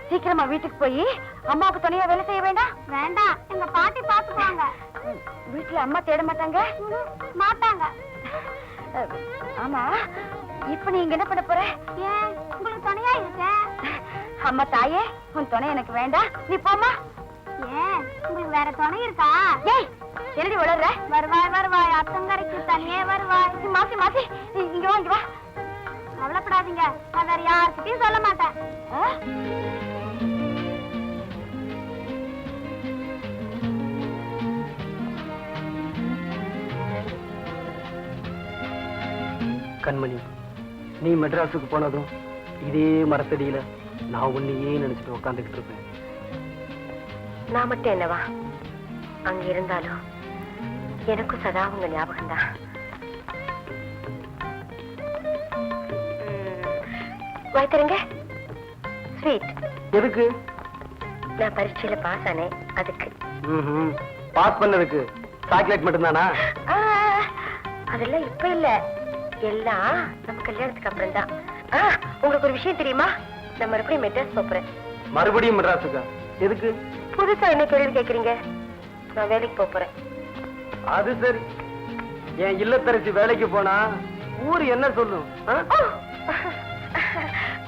சீக்கிரமா வீட்டுக்கு போய் அம்மாவுக்கு துணையா வேலை செய்ய வேண்டாம். வேண்டாம், எங்க பாட்டி பாத்துக்குவாங்க. வீட்டுல அம்மா தேட மாட்டாங்க? மாட்டாங்க. ஆமா, இப்ப நீ இங்க என்ன பண்ண போற? ஏன், உங்களுக்கு துணையா இருக்கேன். அம்மா தாயே, உன் துணை எனக்கு வேண்டாம், நீ போமா. ஏன், உங்களுக்கு வேற துணை இருக்கா? ஏய், என்னடி வளர்ற? வருவாய் வருவாய் அத்தங்கரைக்கு தனியே வருவாய். மாசி மாசி, இங்க வா, இங்க வா. கவலைப்படாதீங்க, நான் வேற யாருக்கிட்டையும் சொல்ல மாட்டேன். கண்மணி, நீ மெட்ராஸுக்கு போனதும் இதே மரத்தடியில நான் உன்னையே நினைச்சிட்டு உட்காந்துக்கிட்டு இருப்பேன். நான் மட்டும் என்னவா, அங்க இருந்தாலும் எனக்கும் சதா உங்க ஞாபகம் தான். வைத்தருங்க ஸ்வீட். எதுக்கு? நான் பரீட்சையில பாஸ் ஆனேன், அதுக்கு. பாஸ் பண்ணதுக்கு சாக்லேட் மட்டும்தானா? அதெல்லாம் இப்ப இல்ல, எல்லாம் நம்ம கல்யாணத்துக்கு அப்புறம் தான். உங்களுக்கு ஒரு விஷயம் தெரியுமா? நான் மறுபடியும் மெட்ராஸ் போறேன். மறுபடியும் மெட்ராஸுக்கா? எதுக்கு? புதுசா என்ன கேள்வி கேக்குறீங்க? நான் வேலைக்கு போறேன். அது சரி. என் இல்லத்தரசி வேலைக்கு போனா ஊரு என்ன சொல்லும்?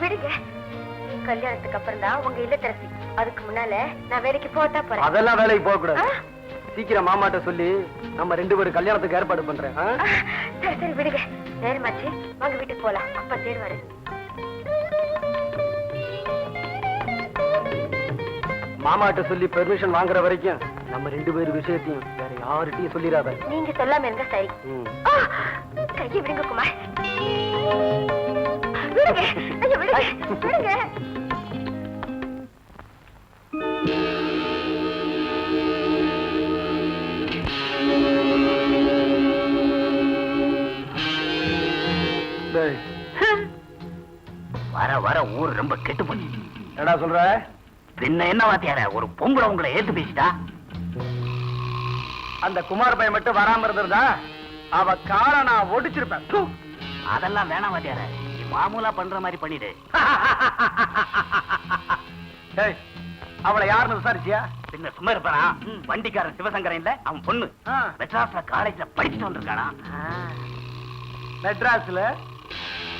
விடுங்க, கல்யாணத்துக்கு அப்புறம் தான் உங்க இல்லத்தரசி. அதுக்கு முன்னால நான் வேலைக்கு போட்டா போறேன். அதெல்லாம் வேலைக்கு போக கூடாது. சீக்கிரம் மாமாட்ட சொல்லி நம்ம 2 பேரும் கல்யாணத்துக்கு ஏற்பாடு பண்றேன். சரி சரி, விடுங்க, நேரமாச்சு, வாங்க வீட்டுக்கு போலாம். அப்பா தேர்வாரு. மாமாட்ட சொல்லி பெர்மிஷன் வாங்குற வரைக்கும் நம்ம 2 பேர் விஷயத்தையும் வேற யார்கிட்டயும் சொல்லிடாத. நீங்க சொல்லாம இருந்தா சரி. கையை விடுங்க குமார். விடுங்க, ஐயோ விடுங்க, விடுங்க. வர வர ஊர் ரொம்ப கெட்டு போச்சு. என்னடா சொல்ற? பின்ன என்ன வாத்தியார, ஒரு பொம்பளை உங்களை ஏத்து பேசிட்டா? அந்த குமார் பையன் மட்டும் வராம இருந்திருந்தா அவ காலை நான் ஒடிச்சிருப்பேன். அதெல்லாம் வேணாம் வாத்தியார, நீ மாமூலா பண்ற மாதிரி பண்ணிடு. அவளை யாருன்னு விசாரிச்சியா? பின்ன சும்மா இருப்பானா? வண்டிக்காரன் சிவசங்கரன் இல்ல, அவன் பொண்ணு மெட்ராஸ்ல காலேஜ்ல படிச்சுட்டு வந்திருக்கானா. மெட்ராஸ்ல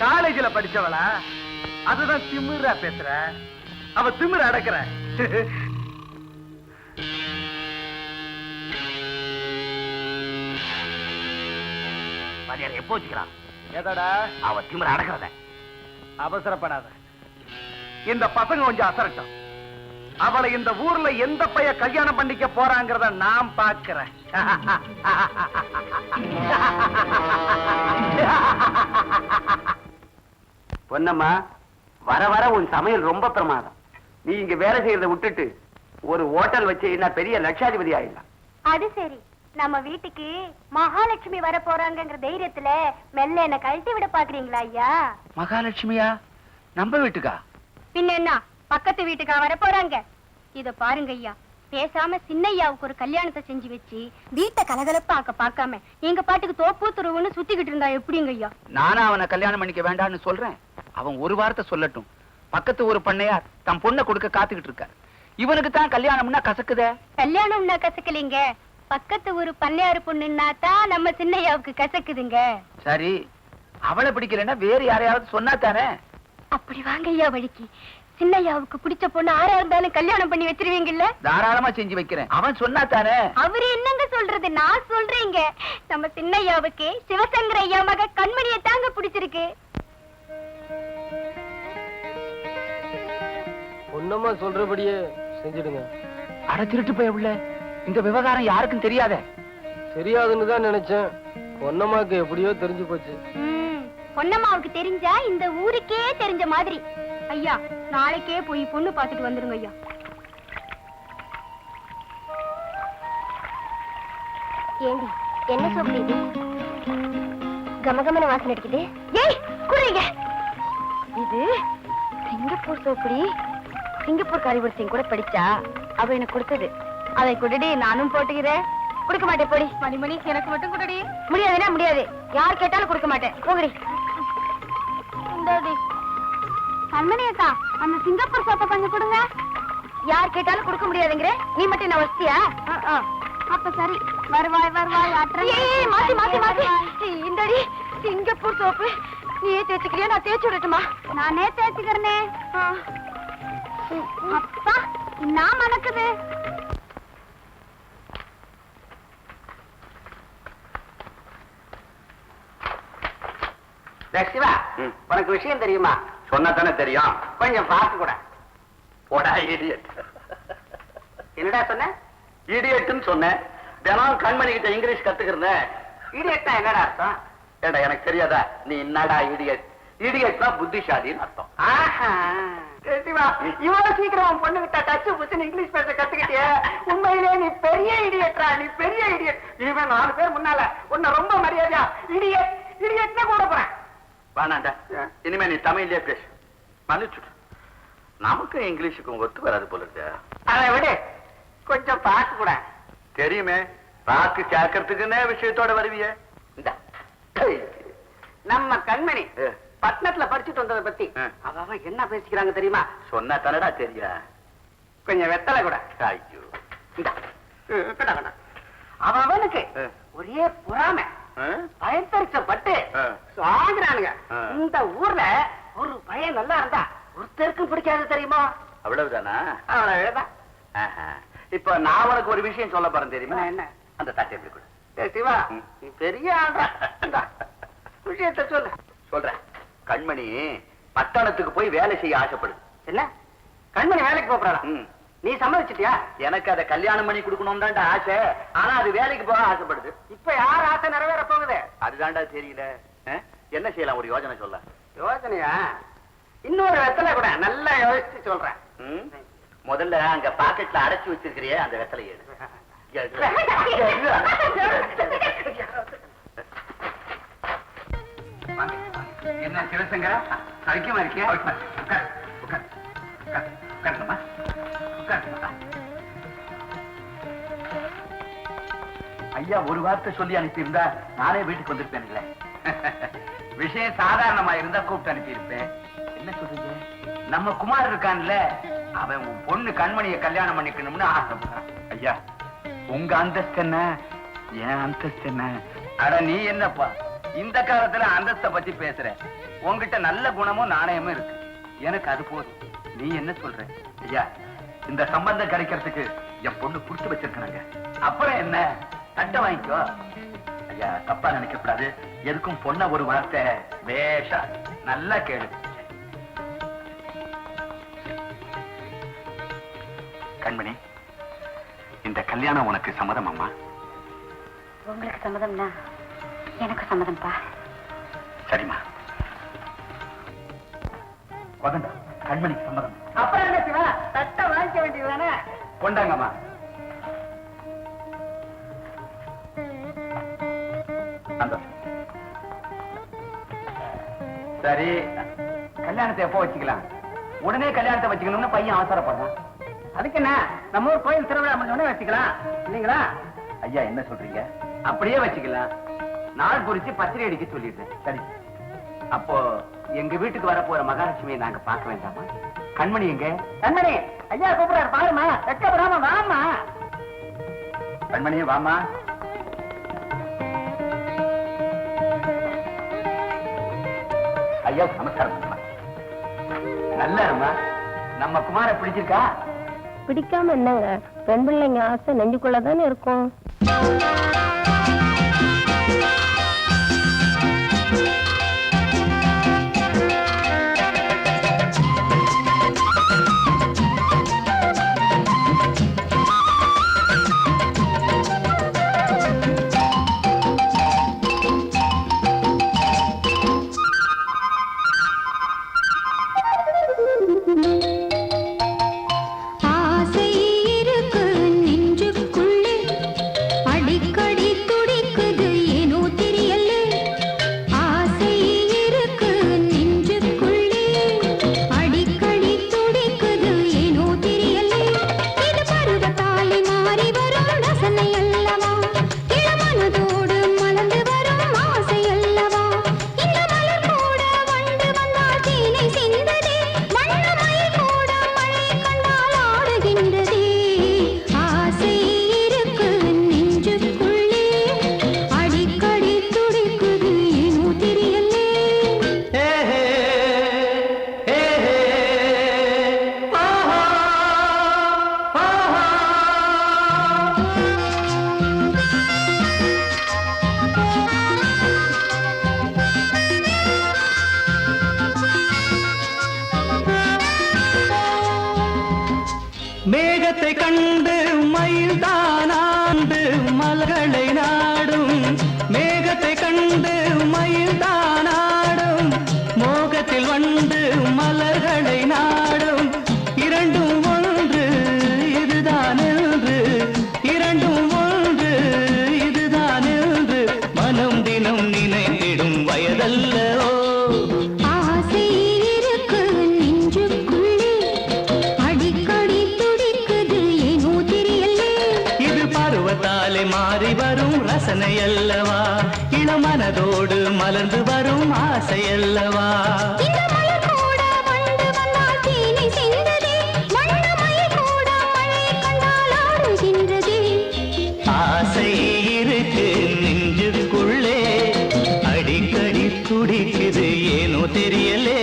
காலேஜ்ல படிச்சவளா? அதுதான் திமிரா பேசுற. அவ திமிர அடக்குற. வாத்தியார எப்போ வச்சுக்கிறான்? ஏதாடா அவ திமிர அடக்கிறத. அவசரப்படாத, இந்த பசங்க கொஞ்சம் அசரட்டும். அவளை இந்த ஊர்ல எந்த பைய கல்யாணம் பண்ணிக்க போறாங்கிறத நான் பாக்குறேன். பொன்னம்மா, வர வர உன் சமையல் ரொம்ப பிரமாதம். நீ இங்க வேலை செய்யறத விட்டுட்டு ஒரு ஹோட்டல் வச்சு நான் பெரிய லட்சாதிபதி ஆயிடலாம். அது சரி, நம்ம வீட்டுக்கு மகாலட்சுமி வர போறாங்கங்கிற தைரியத்துல மெல்ல என்ன கழட்டி விட பாக்குறீங்களா ஐயா? மகாலட்சுமியா? நம்ம வீட்டுக்கா? பின்ன என்ன, பக்கத்து வீட்டுக்கா வர போறாங்க? இத பாருங்க ஐயா, பேசாம சின்னையாவுக்கு ஒரு கல்யாணத்தை செஞ்சு வச்சு வீட்டை கலகலப்பாக்க பார்க்காம நீங்க பாட்டுக்கு தோப்பு துருவுன்னு சுத்திக்கிட்டு இருந்தா எப்படிங்க ஐயா? நானும் அவனை கல்யாணம் பண்ணிக்க வேண்டாம்னு சொல்றேன். அவன் ஒரு வார்த்தை சொல்லட்டும். பக்கத்து ஒரு பண்ணையார் தன் பொண்ணை கொடுக்க காத்துக்கிட்டு இருக்கார். இவனுக்கு தான் கல்யாணம்னா கசக்குதே. கல்யாணம்னா கசக்கலீங்க, பக்கத்து ஒரு பண்ணையாரு பொண்ணுன்னா தான் நம்ம சின்னையாவுக்கு கசக்குதுங்க. சரி, அவளை பிடிக்கலன்னா வேறு யாரையாவது சொன்னா தானே? அப்படி வாங்க ஐயா வழிக்கு. சின்னையாவுக்கு பிடிச்ச பொண்ணு ஆரா இருந்தாலும் கல்யாணம் பண்ணி வச்சிருவீங்கல்ல? தாராளமா செஞ்சு வைக்கிறேன். அவன் சொன்னா தானே? அவரு என்னங்க சொல்றது, நான் சொல்றேங்க. நம்ம சின்னையாவுக்கு சிவசங்கர ஐயா மக கண்மணியை தாங்க பிடிச்சிருக்கு. ஒன்னமா சொல்றபடியே செஞ்சிடுங்க. அட திருட்டு போய் உள்ள, இந்த விவகாரம் யாருக்கும் தெரியாத. தெரியாதுன்னு தான் நினைச்சேன். பொன்னம்மாக்கு எப்படியோ தெரிஞ்சு போச்சு. பொன்னம்மாவுக்கு தெரிஞ்சா இந்த ஊருக்கே தெரிஞ்ச மாதிரி. ஐயா, நாளைக்கே போய் பொண்ணு பார்த்துட்டு வந்துருங்க ஐயா. ஏண்டி, என்ன சோப்பு இது? கமகமன வாசனை அடிக்குது. ஏய், குறைங்க. இது சிங்கப்பூர் சோப்புடி. சிங்கப்பூர் காரிவரிசையும் கூட படிச்சா அவ எனக்கு கொடுத்தது. அதை குடுடி, நானும் போட்டுக்கிறேன். கொடுக்க மாட்டேன் போடி. மணிமணி, எனக்கு மட்டும் குடுடி. முடியாதுன்னா முடியாது, யார் கேட்டாலும் கொடுக்க மாட்டேன். போகடி. கண்மணி அக்கா, அந்த சிங்கப்பூர் சோப்பை கொஞ்சம் கொடுங்க. யார் கேட்டாலும் கொடுக்க முடியாதுங்கிற, நீ மட்டும் என்ன வசதியா? அப்ப சரி, வருவாய் வருவாய். மாத்தி மாத்தி மாத்தி. இந்தடி சிங்கப்பூர் சோப்பு. நீயே தேய்ச்சிக்கிறியா, நான் தேய்ச்சி விடட்டுமா? நானே தேய்ச்சிக்கிறேனே. அப்பா, நான் மணக்குது. சிவா, உனக்கு விஷயம் தெரியுமா? சொன்னா தானே தெரியும். கொஞ்சம் பார்த்து கூட. போடா இடியட். என்னடா சொன்ன? இடியட்னு சொன்னேன். தினம் கண்மணி கிட்ட இங்கிலீஷ் கத்துக்கிறேன். இடியட்னா என்னடா அர்த்தம்? ஏடா எனக்கு தெரியாதா? நீ என்னடா இடியட்? இடியட்னா புத்திசாலின்னு அர்த்தம். சிவா, இவ்வளவு சீக்கிரம் பொண்ணு கிட்ட டச்சு புச்சுன்னு இங்கிலீஷ் பேச கத்துக்கிட்டிய. உண்மையிலே நீ பெரிய இடியட்ரா. நீ பெரிய இடியட். இவன் 4 பேர் முன்னால உன்னை ரொம்ப மரியாதையா இடியட் இடியட்னு கூட போறேன். வேணாண்டா, இனிமே நீ தமிழ்லயே பேசு. மன்னிச்சுட்டு. நமக்கு இங்கிலீஷுக்கும் ஒத்து வராது போல இருக்கு. அதை விட கொஞ்சம் பார்க்க கூட. தெரியுமே, பாக்கு கேட்கறதுக்குன்னே விஷயத்தோட வருவிய. நம்ம கண்மணி பட்டணத்துல படிச்சுட்டு வந்ததை பத்தி அவ என்ன பேசிக்கிறாங்க தெரியுமா? சொன்னா தானடா தெரியா. கொஞ்சம் வெத்தலை கூட. ஐயோ, அவனுக்கு ஒரே பொறாமை, பயத்தரிச்சப்பட்டு சாகுறானுங்க. இந்த ஊர்ல ஒரு பையன் நல்லா இருந்தா ஒருத்தருக்கும் பிடிக்காது தெரியுமா? அவ்வளவுதானா? அவ்வளவுதான். இப்ப நான் உனக்கு ஒரு விஷயம் சொல்ல போறேன் தெரியுமா? என்ன? அந்த தட்டை எப்படி கொடு. சிவா, நீ பெரிய விஷயத்த சொல்ல. சொல்றேன். கண்மணி பட்டணத்துக்கு போய் வேலை செய்ய ஆசைப்படுது. என்ன? கண்மணி வேலைக்கு போறாளா? நீ சம்மதிச்சிட்டியா? எனக்கு அதை கல்யாணம் பண்ணி கொடுக்கணும் தான்டா ஆசை. ஆனா அது வேலைக்கு போக ஆசைப்படுது. இப்ப யார் ஆசை நிறைவேற போகுது? அதுதான்டா தெரியல. என்ன செய்யலாம், ஒரு யோசனை சொல்ல. யோசனையா? இன்னொரு வெத்தலை கூட நல்லா யோசிச்சு சொல்றேன். முதல்ல அங்க பாக்கெட்ல அடைச்சு வச்சிருக்கிறியே அந்த வெத்தலை எடு. என்ன சிவசங்கரா, சௌக்கியமா இருக்கியா? ஐயா ஒரு வார்த்தை சொல்லி அனுப்பியிருந்தா நானே வீட்டுக்கு வந்திருப்பேன். விஷயம் சாதாரணமா இருந்தா கூப்பிட்டு அனுப்பியிருப்பேன். என்ன சொல்றீங்க? நம்ம குமார் இருக்கான்ல, அவன் உன் பொண்ணு கண்மணியை கல்யாணம் பண்ணிக்கணும்னு ஆசைப்படுறான். ஐயா, உங்க அந்தஸ்து என்ன, என் அந்தஸ்து என்ன? அட நீ என்னப்பா இந்த காலத்துல அந்தஸ்தை பத்தி பேசுற? உன்கிட்ட நல்ல குணமும் நாணயமும் இருக்கு. எனக்கு அது போதும். நீ என்ன சொல்ற? ஐயா, இந்த சம்பந்தம் கிடைக்கிறதுக்கு என் பொண்ணு புடிச்சு வச்சிருக்காங்க. அப்புறம் என்ன, தட்டை வாங்கிக்கோ. ஐயா, தப்பா நினைக்க கூடாது. எதுக்கும் பொண்ண ஒரு வார்த்தை வேஷா நல்லா கேளு. கண்மணி, இந்த கல்யாணம் உனக்கு சம்மதம் அம்மா? உங்களுக்கு சம்மதம்னா எனக்கு சம்மதம்பா. சரிம்மா. வகண்டா கண்மணிக்கு சம்மதம். அப்புறம் என்ன சிவா, தட்டை வாங்கிக்க வேண்டியதுதானே? கொண்டாங்கம்மா. சரி, கல்யாணத்தை எப்போ வச்சுக்கலாம்? உடனே கல்யாணத்தை வச்சுக்கணும்னு பையன் அவசரப்படுறான். அதுக்கு என்ன, நம்ம ஊர் கோயில் திருவிழா முடிஞ்சோடனே வச்சுக்கலாம் இல்லீங்களா? ஐயா என்ன சொல்றீங்க? அப்படியே வச்சுக்கலாம். நாள் குறிச்சு பத்திரை அடிக்க சொல்லிட்டு. சரி, அப்போ எங்க வீட்டுக்கு வர போற மகாலட்சுமியை நாங்க பார்க்க வேண்டாமா? கண்மணி எங்க? கண்மணி, ஐயா கூப்பிடாரு பாருமா. வெக்கப்படாம வாமா. கண்மணியே வாமா. ஐயா நமஸ்காரம். நல்லா இருமா. நம்ம குமார பிடிச்சிருக்கா? பிடிக்காம என்னங்க, பெண் பிள்ளைங்க ஆசை நெஞ்சுக்குள்ளதானே இருக்கும். மேகத்தை கண்டு மயில் தானாண்டு மலர்களை நாடும். மேகத்தை கண்டு மயில் தானாடும், மோகத்தில் வந்து மலர்களை நாடும். இரண்டும் ஒன்று இதுதான் என்று, இரண்டும் ஒன்று இதுதான் என்று மனம் தினம் நினைத்திடும் வயதல்லவோ. மாறி வரும் ரசனை அல்லவா, இளமனதோடு மலர்ந்து வரும் ஆசை அல்லவா. ஆசை இருக்கு நெஞ்சுக்குள்ளே, அடிக்கடி துடிக்குது ஏனோ தெரியலே.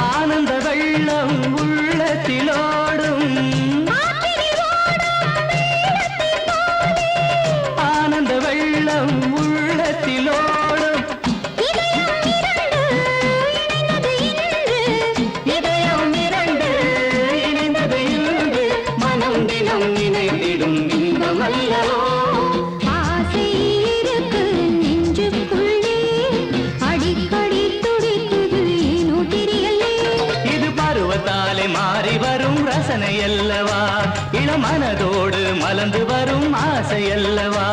ஆனந்த வெள்ளம் உள்ளத்திலோடும், ஆனந்த வெள்ளம் உள்ளத்திலோடும். இதயம் இரண்டு இணைந்தது இன்று, மனம் தினம் நினைத்திடும் இன்பமல்லவோ. மாறி வரும் ரசனை அல்லவா, இளமனதோடு மலர்ந்து வரும் ஆசை அல்லவா.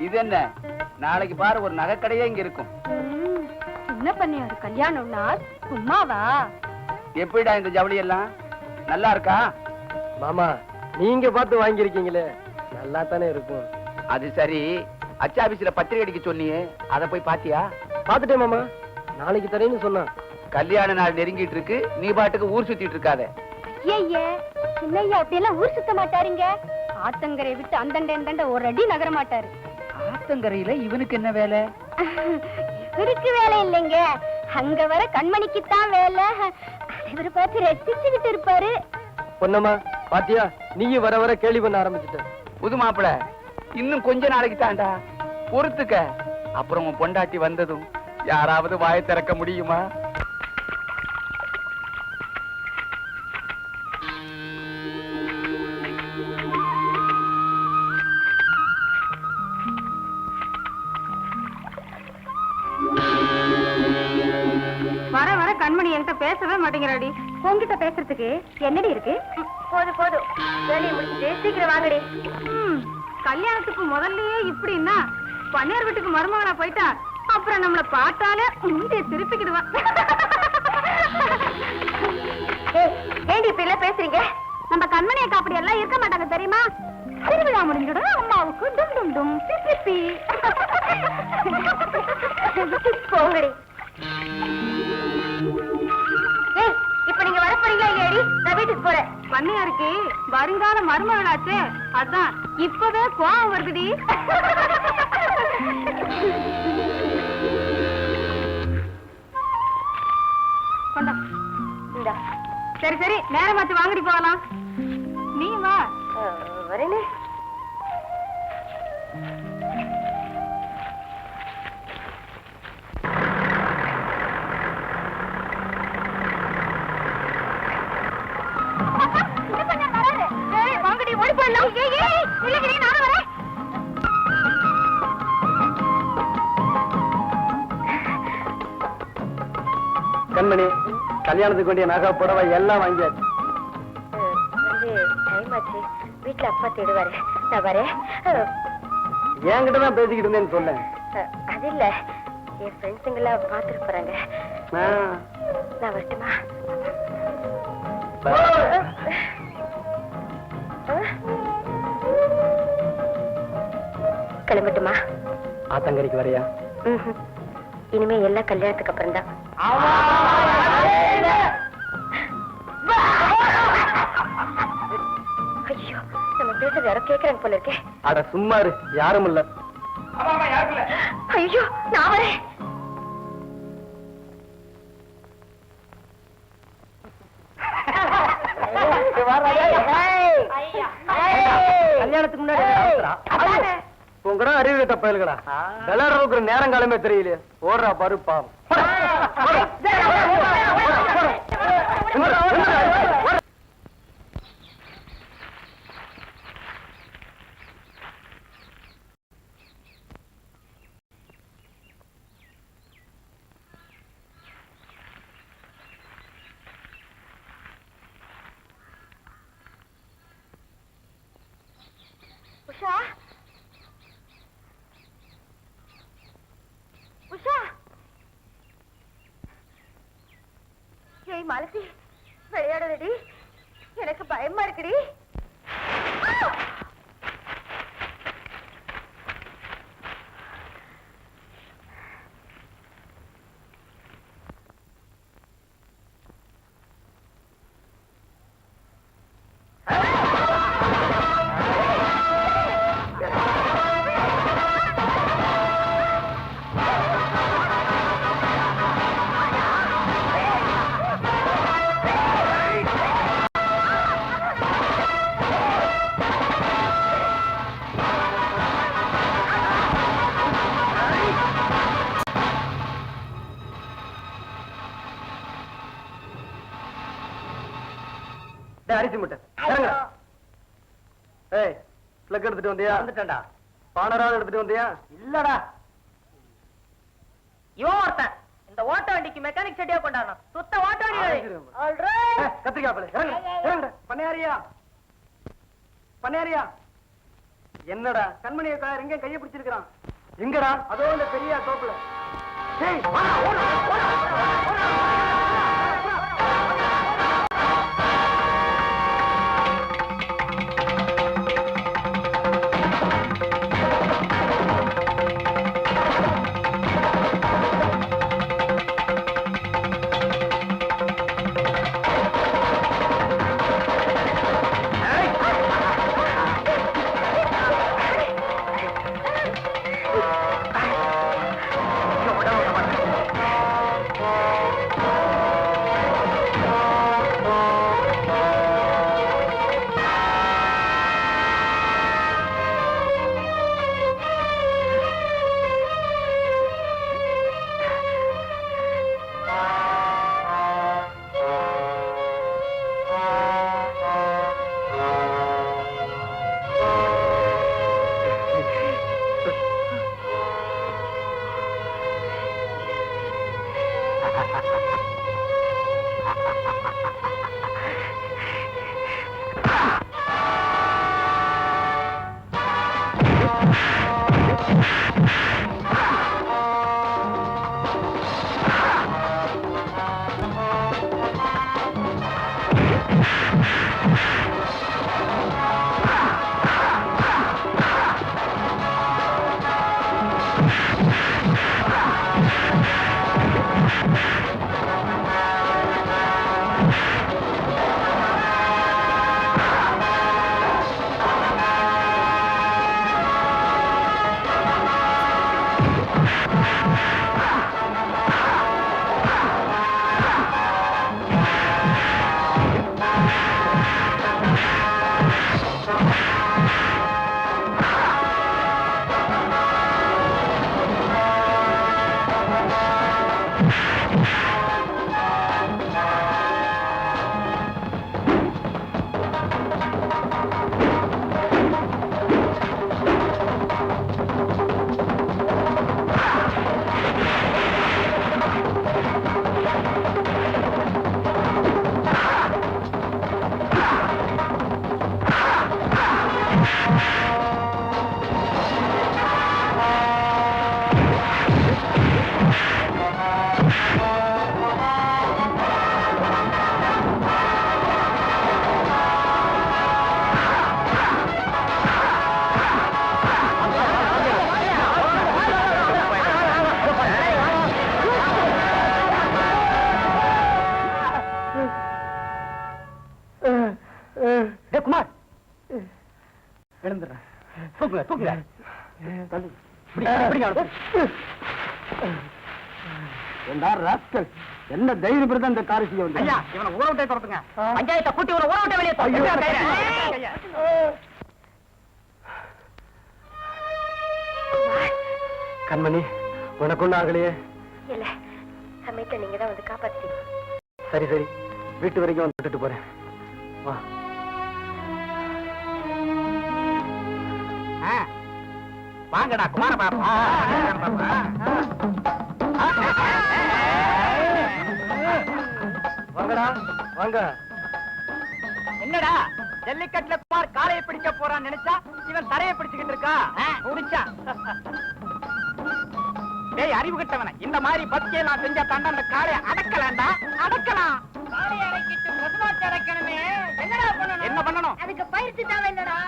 இது என்ன, நாளைக்கு பாரு ஒரு நகைக்கடையே இங்க இருக்கும். என்ன பண்ணியாரு கல்யாணம்னா சும்மாவா? எப்படிடா இந்த ஜவுளி எல்லாம் நல்லா இருக்கா? மாமா நீங்க பார்த்து வாங்கியிருக்கீங்களே நல்லா தானே இருக்கும். அது சரி, அச்சாபீஸ்ல பத்திரிகை அடிக்க சொன்னியே, அதை போய் பாத்தியா? பாத்துட்டேன் மாமா, நாளைக்கு தரேன்னு சொன்னான். கல்யாண நாள் நெருங்கிட்டு இருக்கு, நீ பாட்டுக்கு ஊர் சுத்திட்டு இருக்காத. ஐயே சின்னையா அப்படியெல்லாம் ஊர் சுத்த மாட்டாருங்க. ஆத்தங்கரை விட்டு அந்தண்ட ஒரு அடி நகர மாட்டாரு. ஆத்தங்கரையில இவனுக்கு என்ன வேலை? இவருக்கு வேலை இல்லைங்க, அங்க வர கண்மணிக்குத்தான் வேலை. இவரை பார்த்து ரசிச்சுக்கிட்டு இருப்பாரு. பொன்னம்மா பாத்தியா, நீயும் வர வர கேள்வி பண்ண ஆரம்பிச்சுட்ட. புது மாப்பிள, இன்னும் கொஞ்ச நாளைக்கு தாண்டா, பொறுத்துக்க. அப்புறம் உன் பொண்டாட்டி வந்ததும் யாராவது வாயை திறக்க முடியுமா? வர வர கண்மணி என்கிட்ட பேசவே மாட்டேங்கிறாடி. உங்ககிட்ட பேசுறதுக்கு என்னடி இருக்கு? போதும் போதும், வேலையை முடிச்சுட்டு சீக்கிரம் வாங்கடி. கல்யாணத்துக்கு முதல்லயே இப்படின்னா பன்னியார் வீட்டுக்கு மருமகனா போயிட்டா அப்புறம் நம்மள பார்த்தாலே முந்தைய திருப்பிக்கிடுவான். ஏண்டி இப்படி எல்லாம் பேசுறீங்க? நம்ம கண்மணி அக்கா அப்படி எல்லாம் இருக்க மாட்டாங்க தெரியுமா? திருவிழா முடிஞ்சிடும் அம்மாவுக்கு டும் டும் டும் திருப்பி போங்கடி. இப்ப நீங்க வர போறீங்களா இல்லையாடி? நான் வீட்டுக்கு போறேன். பண்ணையாருக்கு வருங்கால மருமகளாச்சே, அதான் இப்பவே கோவம் வருதுடி. கொண்டா இந்தா. சரி சரி, நேரம் மாத்தி வாங்கடி போகலாம். நீ வா. வரேனே. வாங்கடி, ஓடி போயிடலாம். இல்லைங்க, நானும் வரேன். கண்மணி, கல்யாணத்துக்கு வேண்டிய நகை புடவை எல்லாம் வாங்கியாச்சு. டைம் ஆச்சு, வீட்டுல அப்பா தேடுவாரு. நான் வரேன். என்கிட்டதான் பேசிக்கிட்டு இருந்தேன்னு சொல்ல. அது இல்ல, என் ஃப்ரெண்ட்ஸுங்கெல்லாம் பாத்துட்டு போறாங்க. நான் வரட்டுமா? கிளம்பட்டுமா? ஆத்தங்கரைக்கு வரையா? இனிமே எல்லாம் கல்யாணத்துக்கு அப்புறம் தான். ஐயோ, நம்ம பேசுறது யாரோ கேக்குறாங்க போல இருக்கே. அட சும்மா இரு, யாரும் இல்ல. ஐயோ, நான் வரேன். கல்யாணத்துக்கு முன்னாடி உங்கடா அறிவு கட்ட பயல்களா, விளையாடுற நேரம் காலமே தெரியலையே. ஓடுறா பாரு பாவம். உஷா, உஷா. ஏய் மாலதி, விளையாடுறடி, எனக்கு பயமா இருக்குடி. அரிசி முட்டை ஏய், பிளக் எடுத்துட்டு வந்தியா? வந்துட்டேன்டா. பானராவது எடுத்துட்டு வந்தியா? இல்லடா. இவன் ஒருத்தன் இந்த ஓட்ட வண்டிக்கு மெக்கானிக் செட்டியா கொண்டாடணும். சுத்த ஓட்ட வண்டி. கத்திரிக்காய் பழம் இறங்கு. பண்ணையாரியா, பண்ணையாரியா. என்னடா கண்மணியை எங்க கையை பிடிச்சிருக்கான்? எங்கடா? அதோ இந்த பெரிய தோப்புல. ஏய், வாடா, ஓடு, ஓடு, ஓடு. குமார் எழுந்துடுறேன். தூக்குங்க தூக்குங்க. என்ன தைரியம் இருந்தா இந்த காரை செய்ய வந்து? ஐயா, இவனை ஊற விட்டே துரத்துங்க. பஞ்சாயத்தை கூட்டி ஊற விட்டே வெளியே. கண்மணி, உனக்கு ஒண்ணு ஆகலையே? இல்ல, சமயத்தை நீங்க தான் வந்து காப்பாத்தி. சரி சரி, வீட்டு வரைக்கும் வந்து விட்டுட்டு போறேன். வா. வாங்கடா குமார பாப்பா. வாங்கடா வாங்க. என்னடா ஜல்லிக்கட்டுல குமார் காலையை பிடிக்க போறான்னு நினைச்சா இவன் தரையை பிடிச்சுக்கிட்டு இருக்கா. முடிச்சா டேய் அறிவு கட்டவன, இந்த மாதிரி பத்தியை நான் செஞ்சா தாண்டா அந்த காளையை அடக்கலாம்டா. அடக்கலாம். காளையை அடக்கிட்டு பசுமாட்டு அடக்கணுமே. என்னடா பண்ணணும்? என்ன பண்ணணும்? அதுக்கு பயிற்சி தேவையில்லடா.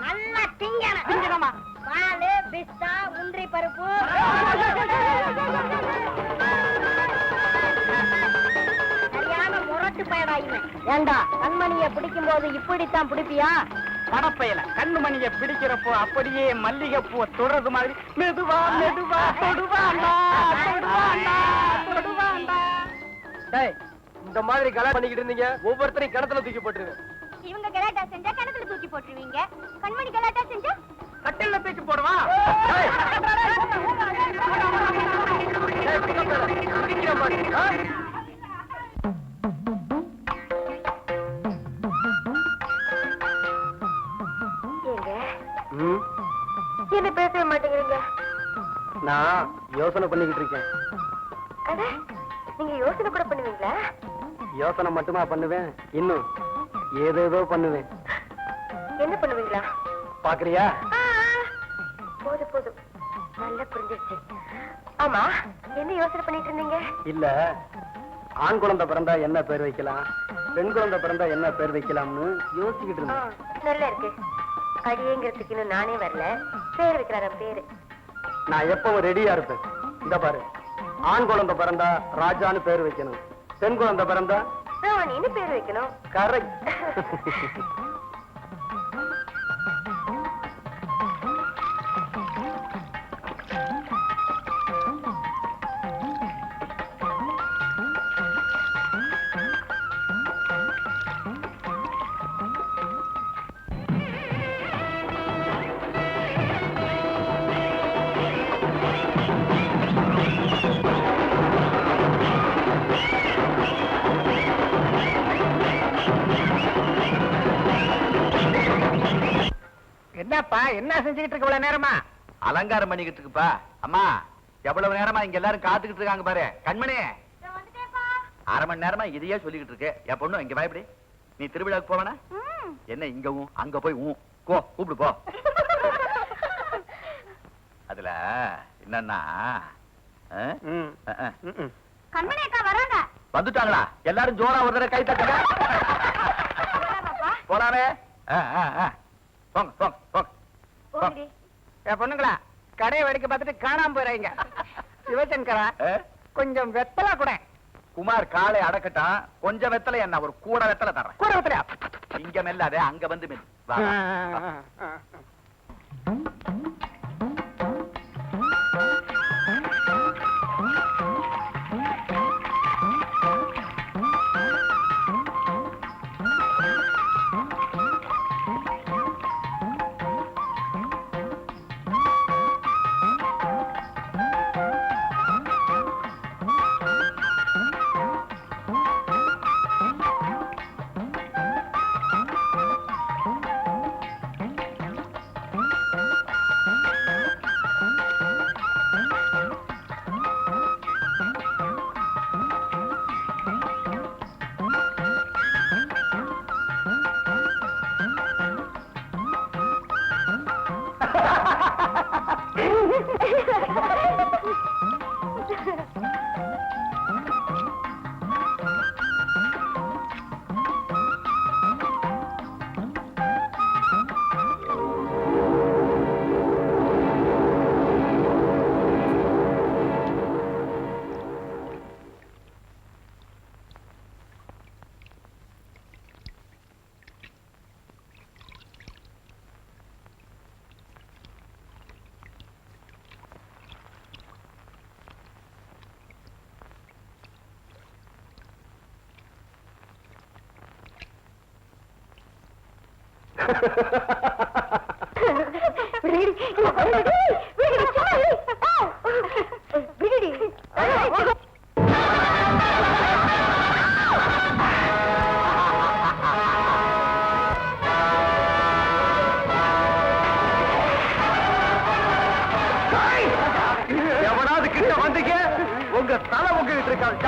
நல்லா திங்கணும். திங்கணுமா? பாலு, பிஸ்தா, முந்திரி பருப்பு. சரியான முரட்டு பயடா இவன். ஏண்டா கண்மணியை பிடிக்கும் போது இப்படித்தான் பிடிப்பியா? பணப்பையில கண்ணுமணியை பிடிக்கிறப்போ அப்படியே மல்லிகைப்பூ தொடர்றது மாதிரி மெதுவா மெதுவா தொடுவாண்டா தொடுவாண்டா தொடுவாண்டா. டேய், இந்த மாதிரி கலாட்டம் பண்ணிக்கிட்டு இருந்தீங்க, ஒவ்வொருத்தரையும் கிணத்துல தூக்கி போட்டுருங்க. இவங்க கலாட்டா செஞ்சா கிணத்துல தூக்கி போட்டுருவீங்க. கண்மணி கலாட்டா செஞ்சா கட்டில தூக்கி போடுவா. என்ன பேசவே மாட்டேங்கிறீங்க? நான் யோசனை பண்ணிக்கிட்டு இருக்கேன். அட, நீங்க யோசனை கூட பண்ணுவீங்களா? யோசனை மட்டுமா பண்ணுவேன், இன்னும் ஏதேதோ பண்ணுவேன். என்ன பண்ணுவீங்களா? பாக்குறியா? போதும் போதும், நல்லா புரிஞ்சிருச்சு. ஆமா, என்ன யோசனை பண்ணிட்டு இருந்தீங்க? இல்ல, ஆண் குழந்தை பிறந்தா என்ன பேர் வைக்கலாம், பெண் குழந்தை பிறந்தா என்ன பேர் வைக்கலாம்னு யோசிச்சுக்கிட்டு இருந்தேன். நல்லா இருக்கு. அடியேங்கிறதுக்கு இன்னும் நானே வரல, பேர் வைக்கிறார பேரு. நான் எப்பவும் ரெடியா இருப்பேன். இந்த பாரு, ஆண் குழந்தை பிறந்தா ராஜான்னு பேர் வைக்கணும், பெண் குழந்தை பிறந்தா ராணின்னு பேர் வைக்கணும். கரெக்ட். என்னப்பா, என்ன செஞ்சுக்கிட்டு இருக்க இவ்வளவு நேரமா? அலங்காரம் பண்ணிக்கிட்டு இருக்குப்பா. அம்மா, எவ்வளவு நேரமா இங்க எல்லாரும் காத்துக்கிட்டு இருக்காங்க பாரு. கண்மணி, அரை மணி நேரமா இதையே சொல்லிக்கிட்டு இருக்கு. என் பொண்ணு இங்க பயப்படி. நீ திருவிழாவுக்கு போவனா? என்ன இங்கவும் அங்க போய் கோ கூப்பிடு போ. அதுல என்னன்னா கண்மணி அக்கா வராங்க. வந்துட்டாங்களா? எல்லாரும் ஜோரா ஒரு தடவை கை தட்டுங்க. போலாமே. போங்க போங்க போங்க. என் பொண்ணுங்களா கடையை வெடிக்க பார்த்துட்டு காணாம போயிடுறீங்க. சிவசங்கரா கொஞ்சம் வெத்தலை கூட. குமார் காலை அடக்கட்டான். கொஞ்சம் வெத்தலை என்ன ஒரு கூட வெத்தலை தர்றேன். கூட வெத்தலையா? இங்க மெல்லாதே, அங்க வந்து மெல். வா, வா. எவனாவது கிட்ட வந்தீங்க உங்க தலை உங்ககிட்ட இருக்காது.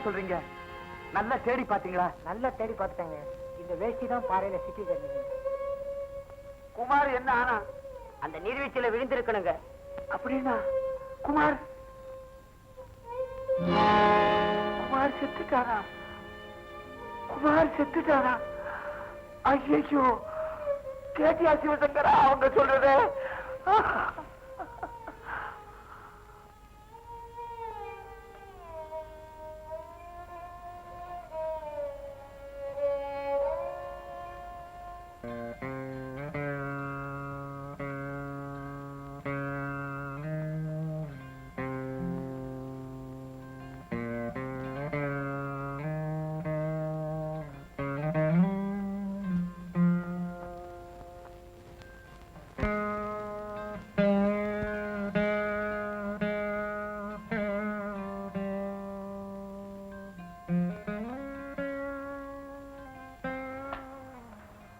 சொல்றீங்க? நல்லா தேடி பாத்தீங்களா? நல்லா தேடி பார்த்துட்டாங்க. இந்த வேஷ்டி தான் பாறையில சிக்கி கிடந்தது. குமார் என்ன ஆனா? அந்த நீர்வீழ்ச்சியில விழுந்திருக்கணுங்க. அப்படின்னா குமார் செத்துட்டாரா? குமார் செத்துட்டாரா? ஐயோ, கேட்டியா சிவசங்கரா அவங்க சொல்றது?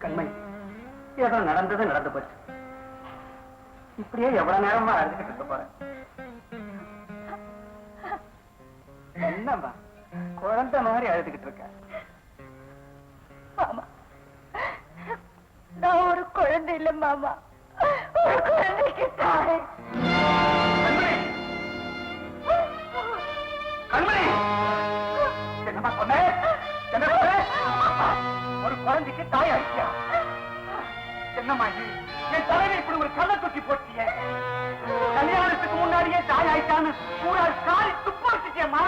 கண்மணி, ஏதோ நடந்தது நடந்து போச்சு. இப்படியே எவ்வளவு நேரமா அழுதுகிட்டு இருக்க போறேன். என்னம்மா குழந்தை மாதிரி அழுதுகிட்டு இருக்க? மாமா, நான் ஒரு குழந்தை இல்ல மாமா, ஒரு குழந்தைக்கு தாய். கண்மணி, என்னம்மா சொன்ன? என்ன சொன்ன? ஒரு குழந்தைக்கு தாய் ஆயிட்டியா? என்னம்மா இது? என் தலைவர் இப்படி ஒரு கள்ள தூக்கி போட்டிய. கல்யாணத்துக்கு முன்னாடியே தாய் ஆயிட்டான்னு பூரா காரி துப்பு வச்சுட்டியம்மா.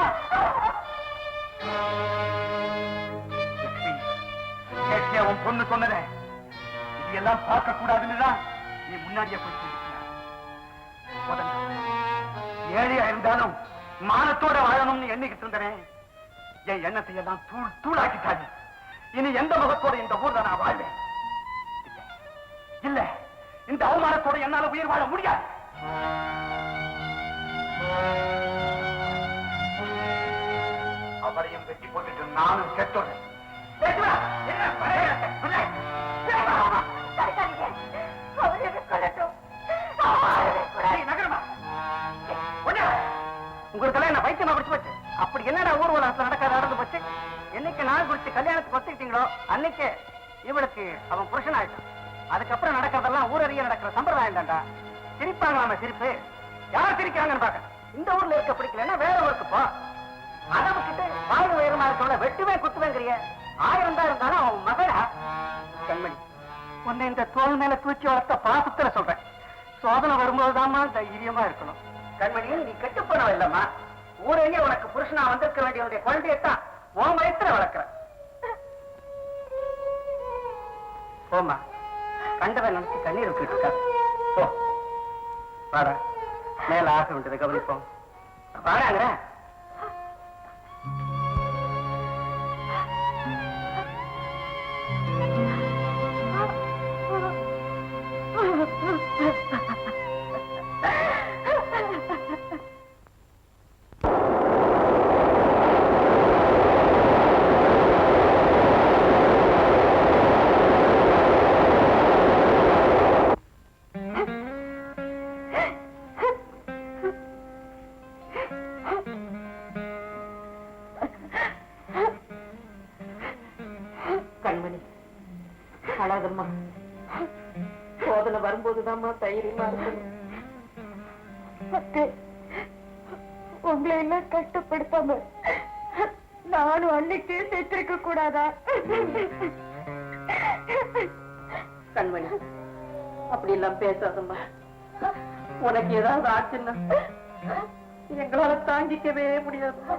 பொண்ணு சொன்னதே இது எல்லாம் பார்க்க கூடாதுன்னுதான் நீ முன்னாடியே போய் ஏழையா இருந்தாலும் மானத்தோட வாழணும்னு எண்ணிக்கிட்டு இருந்தேன். என் எண்ணத்தை எல்லாம் தூளாக்கிட்டாரு. இனி எந்த முகத்தோட இந்த ஊர்ல நான் வாழ்வேன்? இல்ல, இந்த அவமானத்தோட என்னால உயிர் வாழ முடியாது. அவரையும் வெட்டி போட்டுட்டு நானும் கெட்டோடு உங்களுக்கெல்லாம் என்ன வைத்தியமா பிடிச்சு போச்சு. அப்படி என்னடா ஊர்வலத்துல நடக்காத நடந்து போச்சு. என்னைக்கு நாள் குறிச்சு கல்யாணத்துக்கு ஒத்துக்கிட்டீங்களோ அன்னைக்கு இவளுக்கு அவன் புருஷன் ஆயிட்டான். அதுக்கப்புறம் நடக்கிறதெல்லாம் ஊரறிய நடக்கிற சம்பிரதாயம் தான்டா. சிரிப்பாங்களாம சிரிப்பு. யார் சிரிக்கிறாங்கன்னு பாக்க. இந்த ஊர்ல இருக்க பிடிக்கலன்னா வேற ஊருக்கு போ. அதை விட்டுட்டு வாழ்வு உயரமா இருக்கவள வெட்டுவேன் குத்துவேங்கிறிய. 1000 தான் இருந்தாலும் அவன் மகளா. கண்மணி, உன்னை இந்த தோல் மேல தூச்சி வளர்த்த பாசத்துல சொல்றேன். சோதனை வரும்போதுதாம்மா தைரியமா இருக்கணும். கண்மணி, நீ கெட்டு போனவ இல்லம்மா. ஊரேயே உனக்கு புருஷனா வந்திருக்க வேண்டிய குழந்தையத்தான் உன் வயசுல வளர்க்கிற. போமா, கண்டவன் நினைச்சு கண்ணீர் விட்டுட்டு இருக்கா. போ வாடா, மேல ஆக வேண்டியதை கவனிப்போம். வாடாங்கிற. கண்மணி, அழாதம்மா. சோதனை வரும்போதுதாம்மா தைரியமா இருக்கணும். உங்களை எல்லாம் கஷ்டப்படுத்தாம நானும் அன்னைக்கே செத்திருக்க கூடாதா? கண்மணி, அப்படி எல்லாம் பேசாதம்மா. உனக்கு ஏதாவது ஆச்சுன்னா எங்களால தாங்கிக்கவே முடியாதுமா.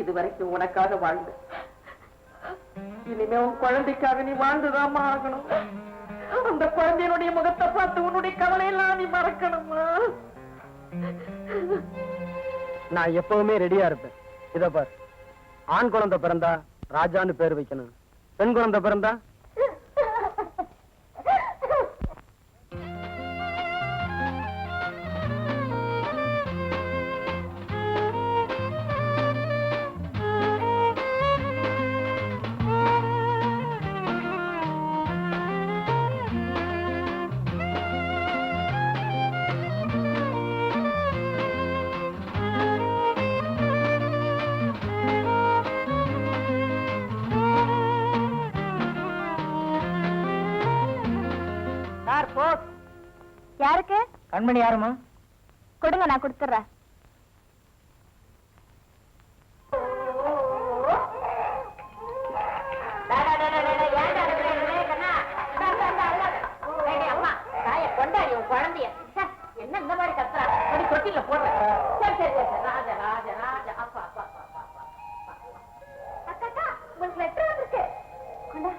இதுவரைக்கும் உனக்காக வாழ்ந்து, இனிமே உன் குழந்தைக்காக நீ வாழ்ந்துதாமா ஆகணும். அந்த குழந்தையினுடைய முகத்தை பார்த்து உன்னுடைய கவலையெல்லாம் நீ மறக்கணுமா? நான் எப்பவுமே ரெடியா இருப்பேன். இத பார், ஆண் குழந்தை பிறந்தா ராஜான்னு பேர் வைக்கணும், பெண் குழந்தை பிறந்தா யாருக்கு? கண்மணி யாருமா? கொடுங்க, நான் கொடுத்துறேன். குழந்தைய என்ன இந்த மாதிரி கத்துறா? தொட்டில போடுறேன். சரி சரி சரி. ராஜா ராஜா ராஜா. அப்பா அப்பா அப்பா அக்கா, உங்களுக்கு லெட்டர் வந்திருக்கு. கொண்டா.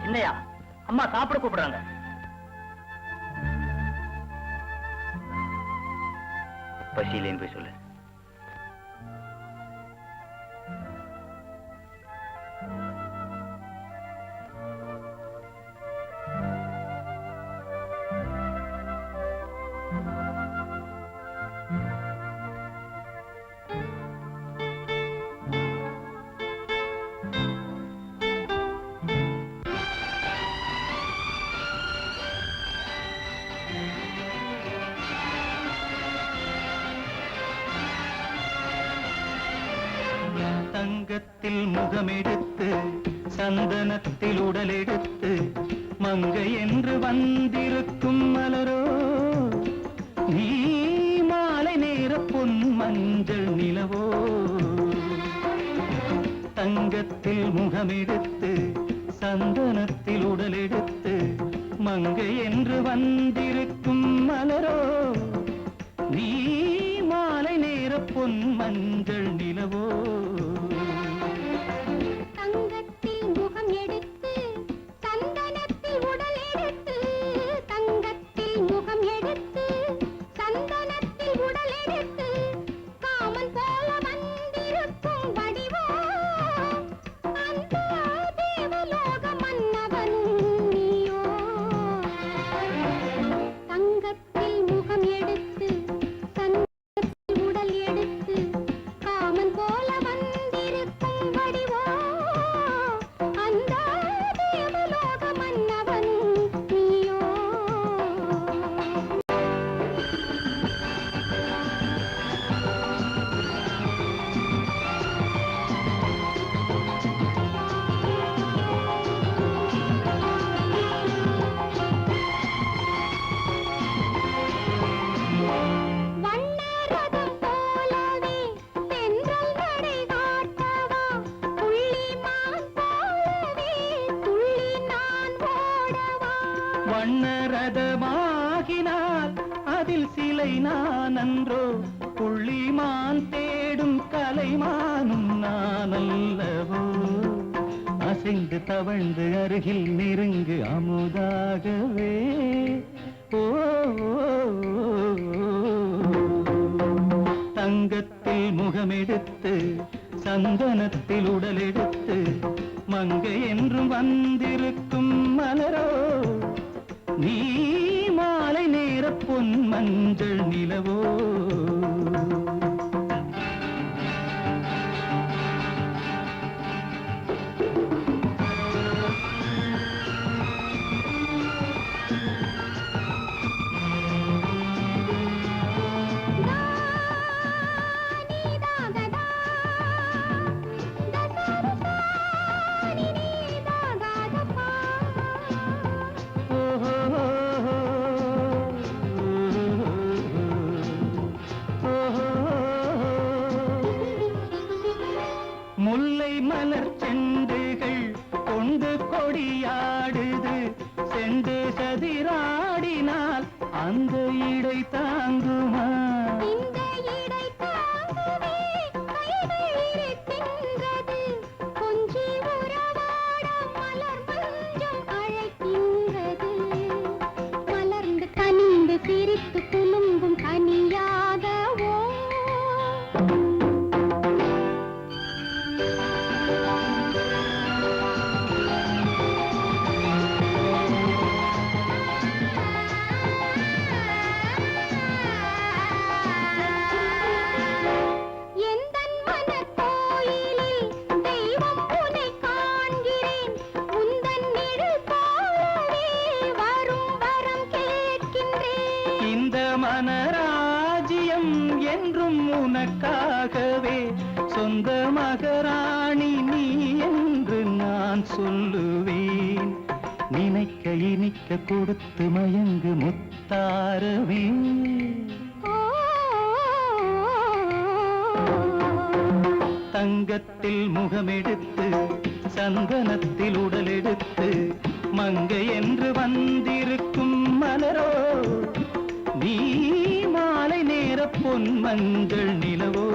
என்னையா அம்மா சாப்பிட கூப்பிடுறாங்க. பசியிலேன்னு போய் சொல்லு. தங்கத்தில் முகமெடுத்து சந்தனத்தில் உடலெடுத்து மங்கை என்று வந்திருக்கும் மலரோ நீ மாலை நேர பொன் மஞ்சள் நிலவோ தங்கத்தில் முகமெடுத்து சந்தனத்தில் உடலெடுத்து மங்கை என்று வந்திருக்கும் மலரோ நீ மாலை நேர பொன் மஞ்சள் நிலவோ தங்கத்தில் முகம் எடுத்து சந்தனத்தில் உடல் எடுத்து தங்கத்தில் முகம் எடுத்து சந்தனத்தில் உடல் எடுத்து காமன் போல வந்திருக்கும் வடிவோ அந்த தேவலோக மன்னவனும் நீயோ தங்கத்தில் முகம் எடுத்து சந்தனத்தில் உடல் எடுத்து காமன் போல வந்திருக்கும் வடிவோ அந்த தேவலோக மன்னவனும் நீயோ வண்ணரதம் போலவே தென்றல் நடை காட்டவா புள்ளிமான் போலவே துள்ளி நான் ஓடவா வண்ணரதமாகினால் அதில் சிலை நான் அன்றோ புள்ளிமான் தேடும் கலைமானும் நான் அல்லவோ அசைந்து தவழ்ந்து அருகில் நெருங்கு அமுதாகவே ஓ தங்கத்தில் முகமெடுத்து சந்தனத்தில் உடலெடுத்து மங்கை என்றும் வந்திருக்கும் மலரோ நீ மாலை நேர பொன் மஞ்சள் நிலவோ முல்லை மலர் செண்டுகள் கொண்டு கொடியாடுது செண்டு சதிராடினால் அந்த இடை தாங்குமா இந்த இடை தாங்கவே கைகள் இருக்கின்றது கொஞ்சி உறவாட மலர் மஞ்சம் அழைக்கின்றது மலர்ந்து கனிந்து சிரித்து குலுங்கும் கனியாகவோ எந்தன் மனக்கோயிலில் தெய்வம் உன்னை காண்கிறேன் உந்தன் நிழல் போலவே வரும் வரம் கேட்கின்றேன் இந்த மனராஜ்யம் என்றும் உனக்காகவே சொந்த மகராணி நீ என்று நான் சொல்லுவேன் நினைக்க இனிக்க கொடுத்து மயங்கு முத்தாரவே தங்கத்தில் முகமெடுத்து சந்தனத்தில் உடலெடுத்து மங்கை என்று வந்திருக்கும் மலரோ நீ மாலை நேர பொன் மஞ்சள் நிலவோ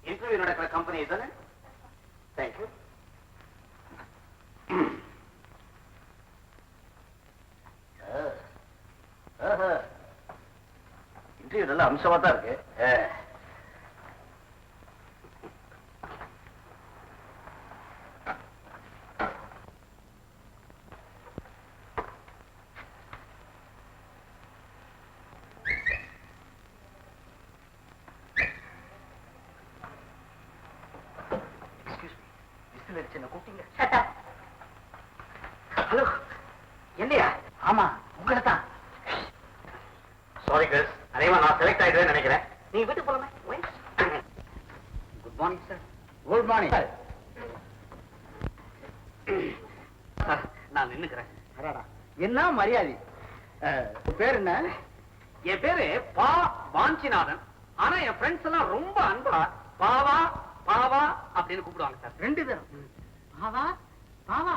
இன்டர்வியூ நடக்கிற கம்பெனி தானே தேங்க்யூ இன்டர்வியூ நல்ல அம்சமா தான் இருக்கு என்ன கூப்பிட்டீங்க? ஹலோ, என்னையா? ஆமா, உங்களை தான். சாரி கேர்ள்ஸ், அதேமா நான் செலக்ட் ஆயிடுவேன்னு நினைக்கிறேன். நீங்க வீட்டுக்கு போலாமே. Good morning sir. Good morning sir. நான் நின்னுக்கிறேன். அடாடா, என்ன மரியாதை. பேர் என்ன? என் பேரு பா வாஞ்சிநாதன். ஆனா என் ஃப்ரெண்ட்ஸ் எல்லாம் ரொம்ப அன்பா பாவா பாவா அப்படின்னு கூப்பிடுவாங்க சார். 2 பேரும் பாவா பாவா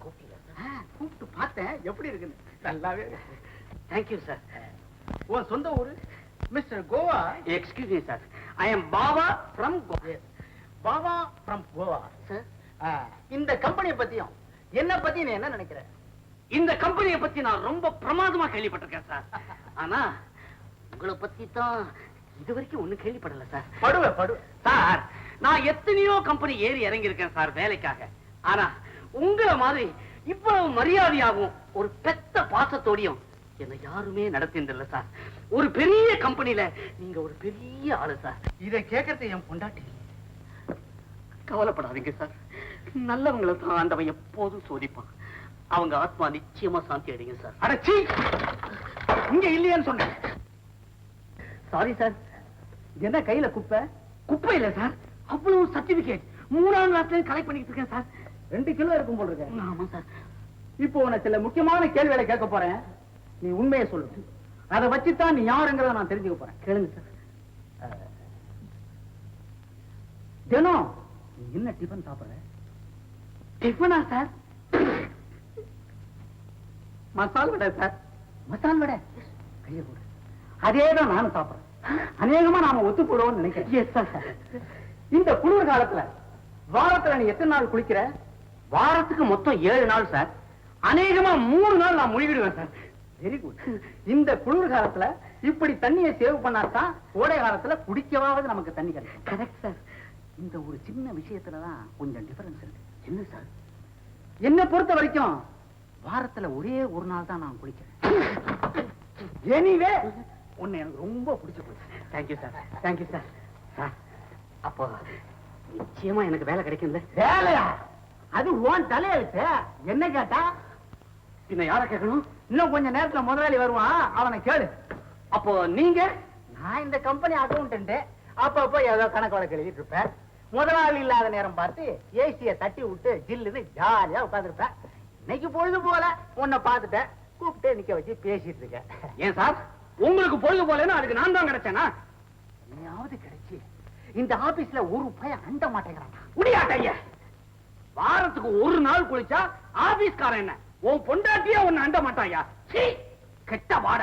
கூப்பிட்டு பார்த்தேன். எப்படி இருக்குன்னு? நல்லாவே இருக்கு. Thank you sir. உன் சொந்த ஊரு? Mister Goa. Excuse me sir, I am Bava from Bava from Goa. இந்த கம்பெனியை பத்தியும் என்ன பத்தி நீ என்ன நினைக்கிற? இந்த கம்பெனியை பத்தி நான் ரொம்ப பிரமாதமா கேள்விப்பட்டிருக்கேன் சார். ஆனா உங்களை பத்தி தான் இது வரைக்கும் ஒண்ணு கேள்விப்படல சார். படுவே சார், நான் எத்தனையோ கம்பெனி ஏறி இறங்கி இருக்கேன் சார் வேலைக்காக. ஆனா உங்களை மாதிரி இவ்வளவு மரியாதையாகவும் ஒரு பெத்த பாசத்தோடையும் என்ன யாருமே நடத்தின்றல சார். ஒரு பெரிய கம்பெனில நீங்க ஒரு பெரிய ஆளு சார். இதை கேட்கறது என் பொண்டாட்டி. கவலைப்படாதீங்க சார், நல்லவங்களை தான் ஆண்டவன் எப்போதும் சோதிப்பான். அவங்க ஆத்மா நிச்சயமா சாந்தி அடைங்க சார். அடச்சி, இங்க இல்லையான்னு சொன்னேன். Sorry sir. என்ன கையில குப்பை? குப்பை இல்ல சார், அவ்வளவு சர்டிபிகேட் 3ஆம் கிளாஸ்ல கலெக்ட் பண்ணிட்டு இருக்கேன் சார். 2 கிலோ இருக்கும் போல இருக்கு. ஆமா சார். இப்போ உன சில முக்கியமான கேள்விகளை கேட்க போறேன். நீ உண்மையை சொல்லு. அதை வச்சுதான் நீ யாருங்கிறத நான் தெரிஞ்சுக்க போறேன். கேளுங்க சார். தினம் நீ என்ன டிஃபன் சாப்பிடுற? டிஃபனா சார்? மசால் வடை சார். மசால் வடை? கையை போடு. அதேதான் நானும் சாப்பிடுறேன். அநேகமா நாம ஒத்து போடுவோம்னு நினைக்கிறேன். இந்த குளிர் காலத்துல வாரத்துல நீ எத்தனை நாள் குளிக்கிற? வாரத்துக்கு மொத்தம் 7 நாள் சார். அநேகமா 3 நாள் நான் முழுகிடுவேன் சார். Very good. இந்த குளிர் காலத்துல இப்படி தண்ணியை சேவ் பண்ணாதான் கோடை காலத்துல குடிக்கவாவது நமக்கு தண்ணி கிடைக்கும். Correct sir. இந்த ஒரு சின்ன விஷயத்துலதான் கொஞ்சம் டிஃபரன்ஸ் இருக்கு. என்ன சார்? என்ன பொறுத்த வரைக்கும் வாரத்துல ஒரே ஒரு நாள் தான் நான் குளிக்கிறேன். எனிவே உன்னை எனக்கு ரொம்ப பிடிச்சு போச்சு. Thank you sir. Thank you sir. Sir, அப்போ நிச்சயமா எனக்கு வேலை கிடைக்கும்ல? வேலையா? அது உன் தலையெழுத்து. என்ன கேட்டா? பின்ன யார கேட்கணும்? இன்னும் கொஞ்ச நேரத்துல முதலாளி வருவான், அவனை கேளு. அப்போ நீங்க? நான் இந்த கம்பெனி அக்கௌண்டன்ட். அப்பப்போ ஏதோ கணக்கு வழக்கு எழுதிட்டு இருப்பேன். முதலாளி இல்லாத நேரம் பார்த்து ஏசிய தட்டி விட்டு ஜில்லுன்னு ஜாலியா உட்காந்துருப்பேன். இன்னைக்கு பொழுது போல உன்னை பார்த்துட்டேன், கூப்பிட்டு நிக்க வச்சு பேசிட்டு இருக்கேன். ஏன் சார், உங்களுக்கு பொழுது போலன்னா அதுக்கு நான் தான் கிடைச்சேனா? நீயாவது கிடைச்சி இந்த ஆபீஸ்ல ஒரு பையன் அண்ட மாட்டேங்கிறான். முடியாட்டைய. வாரத்துக்கு 1 நாள் குளிச்சா ஆபீஸ்காரன் என்ன உன் பொண்டாட்டியா ஒன்னு அண்ட மாட்டாயா? கெட்ட வாட.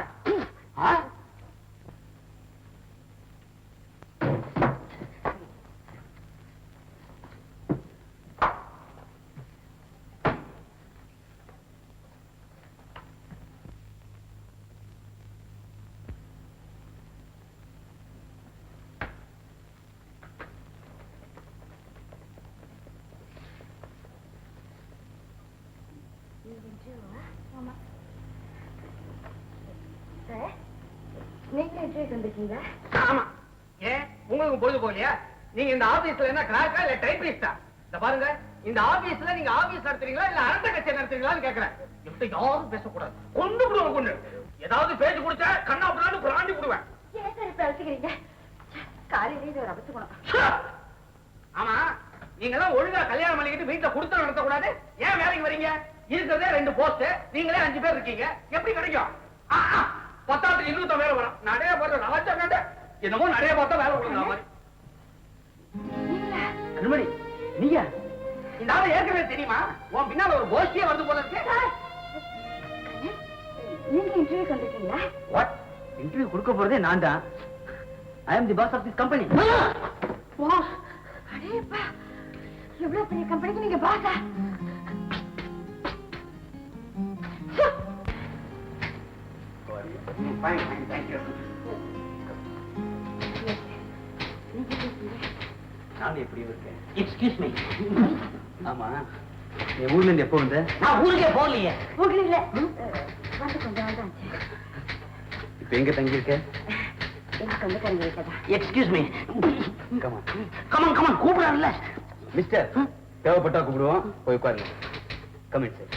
ஆமா. ஏன் உங்களுக்கு பொழுது போகலையா? நீங்க இந்த ஆபீஸ்ல என்ன கிளார்க்கா இல்ல டைப்பிஸ்டா? இந்த பாருங்க, இந்த ஆபீஸ்ல நீங்க ஆபீஸ் நடத்துறீங்களா இல்ல அரண்ட கட்சி நடத்துறீங்களான்னு கேக்குறேன். இப்படி யாரும் பேசக்கூடாது. கொண்டு விடுவோம். கொண்டு ஏதாவது பேச்சு கொடுத்தா கண்ணா பின்னாடி பிராண்டி விடுவேன். ஆமா, நீங்க எல்லாம் ஒழுங்கா கல்யாணம் பண்ணிக்கிட்டு வீட்டுல கொடுத்து நடத்த கூடாது. ஏன் வேலைக்கு வரீங்க? இருக்கிறதே 2 போஸ்ட், நீங்களே 5 பேர் இருக்கீங்க. எப்படி கிடைக்கும்? 10 இன்னும் வேலை வரும். நிறைய பார்த்தா ராஜா என்னமோ நிறைய பார்த்தா வேலை கொடுக்குற மாதிரி. கண்மணி, நீயா? இந்த ஆளு ஏற்கனவே தெரியுமா? உன் பின்னால ஒரு கோஷ்டியே வந்து போல இருக்கு. நீங்க இன்டர்வியூ வந்திருக்கீங்களா? வாட்? இன்டர்வியூ கொடுக்க போறதே நான் தான். I am the boss of this company. Boss? அடேப்பா, எவ்வளவு பெரிய கம்பெனிக்கு நீங்க பாஸா? நான் எப்படி இருக்கேன்? Excuse me. ஆமா, நீ ஊர்ல இருந்து எப்போ வந்த? நான் ஊருக்கே போகலையே. ஊர்ல இல்ல, வந்து கொஞ்சம் நாள் ஆச்சு. இப்ப எங்க தங்கி இருக்க? எங்க சொந்தக்காரங்க வீட்டுல தான். Excuse me. Come on come on come on கூப்பிடாருல்ல. மிஸ்டர், தேவைப்பட்டா கூப்பிடுவோம். போய் உட்காருங்க. Commit sir.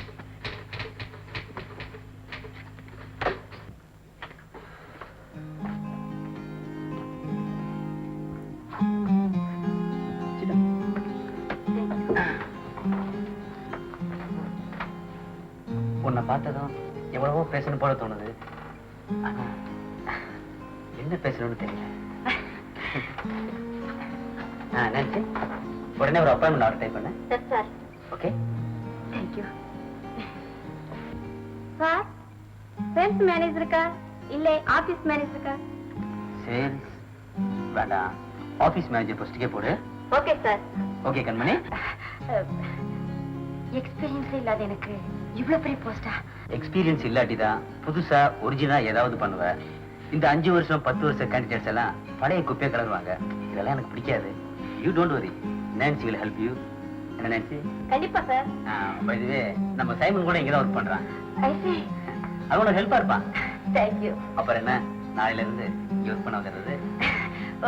உன்னை பார்த்ததும் எவ்வளவோ பேசணும் போல தோணுது. ஆனா என்ன பேசணும்னு தெரியல. நினைச்சு உடனே ஒரு அப்பாயின்மெண்ட் ஆர்டர் டைப் பண்ண. Sir. Okay, thank you sir. Sales மேனேஜருக்கா இல்ல ஆபீஸ் மேனேஜருக்கா? சேல்ஸ் வேண்டாம், ஆபீஸ் மேனேஜர் போஸ்டுக்கே போடு. Okay sir. Okay Kanmani. Experience இல்லாத எனக்கு இவ்வளவு பெரிய போஸ்டா? எக்ஸ்பீரியன்ஸ் இல்லாட்டிதான் புதுசா ஒரிஜினலா ஏதாவது பண்ணுவ. இந்த 5 வருஷம் 10 வருஷம் கேண்டிடேட்ஸ் எல்லாம் பழைய குப்பையை கலருவாங்க. இதெல்லாம் எனக்கு பிடிக்காது. You don't worry, Nancy will help you. என்ன நான்சி? கண்டிப்பா சார். பை தி வே, நம்ம சைமன் கூட இங்க தான் ஒர்க் பண்றான். ஐ சீ. அவனோட ஹெல்ப்பா இருப்பான். Thank you. அப்புறம் என்ன, நாளையில இருந்து யூஸ் பண்ண வந்துடுறது.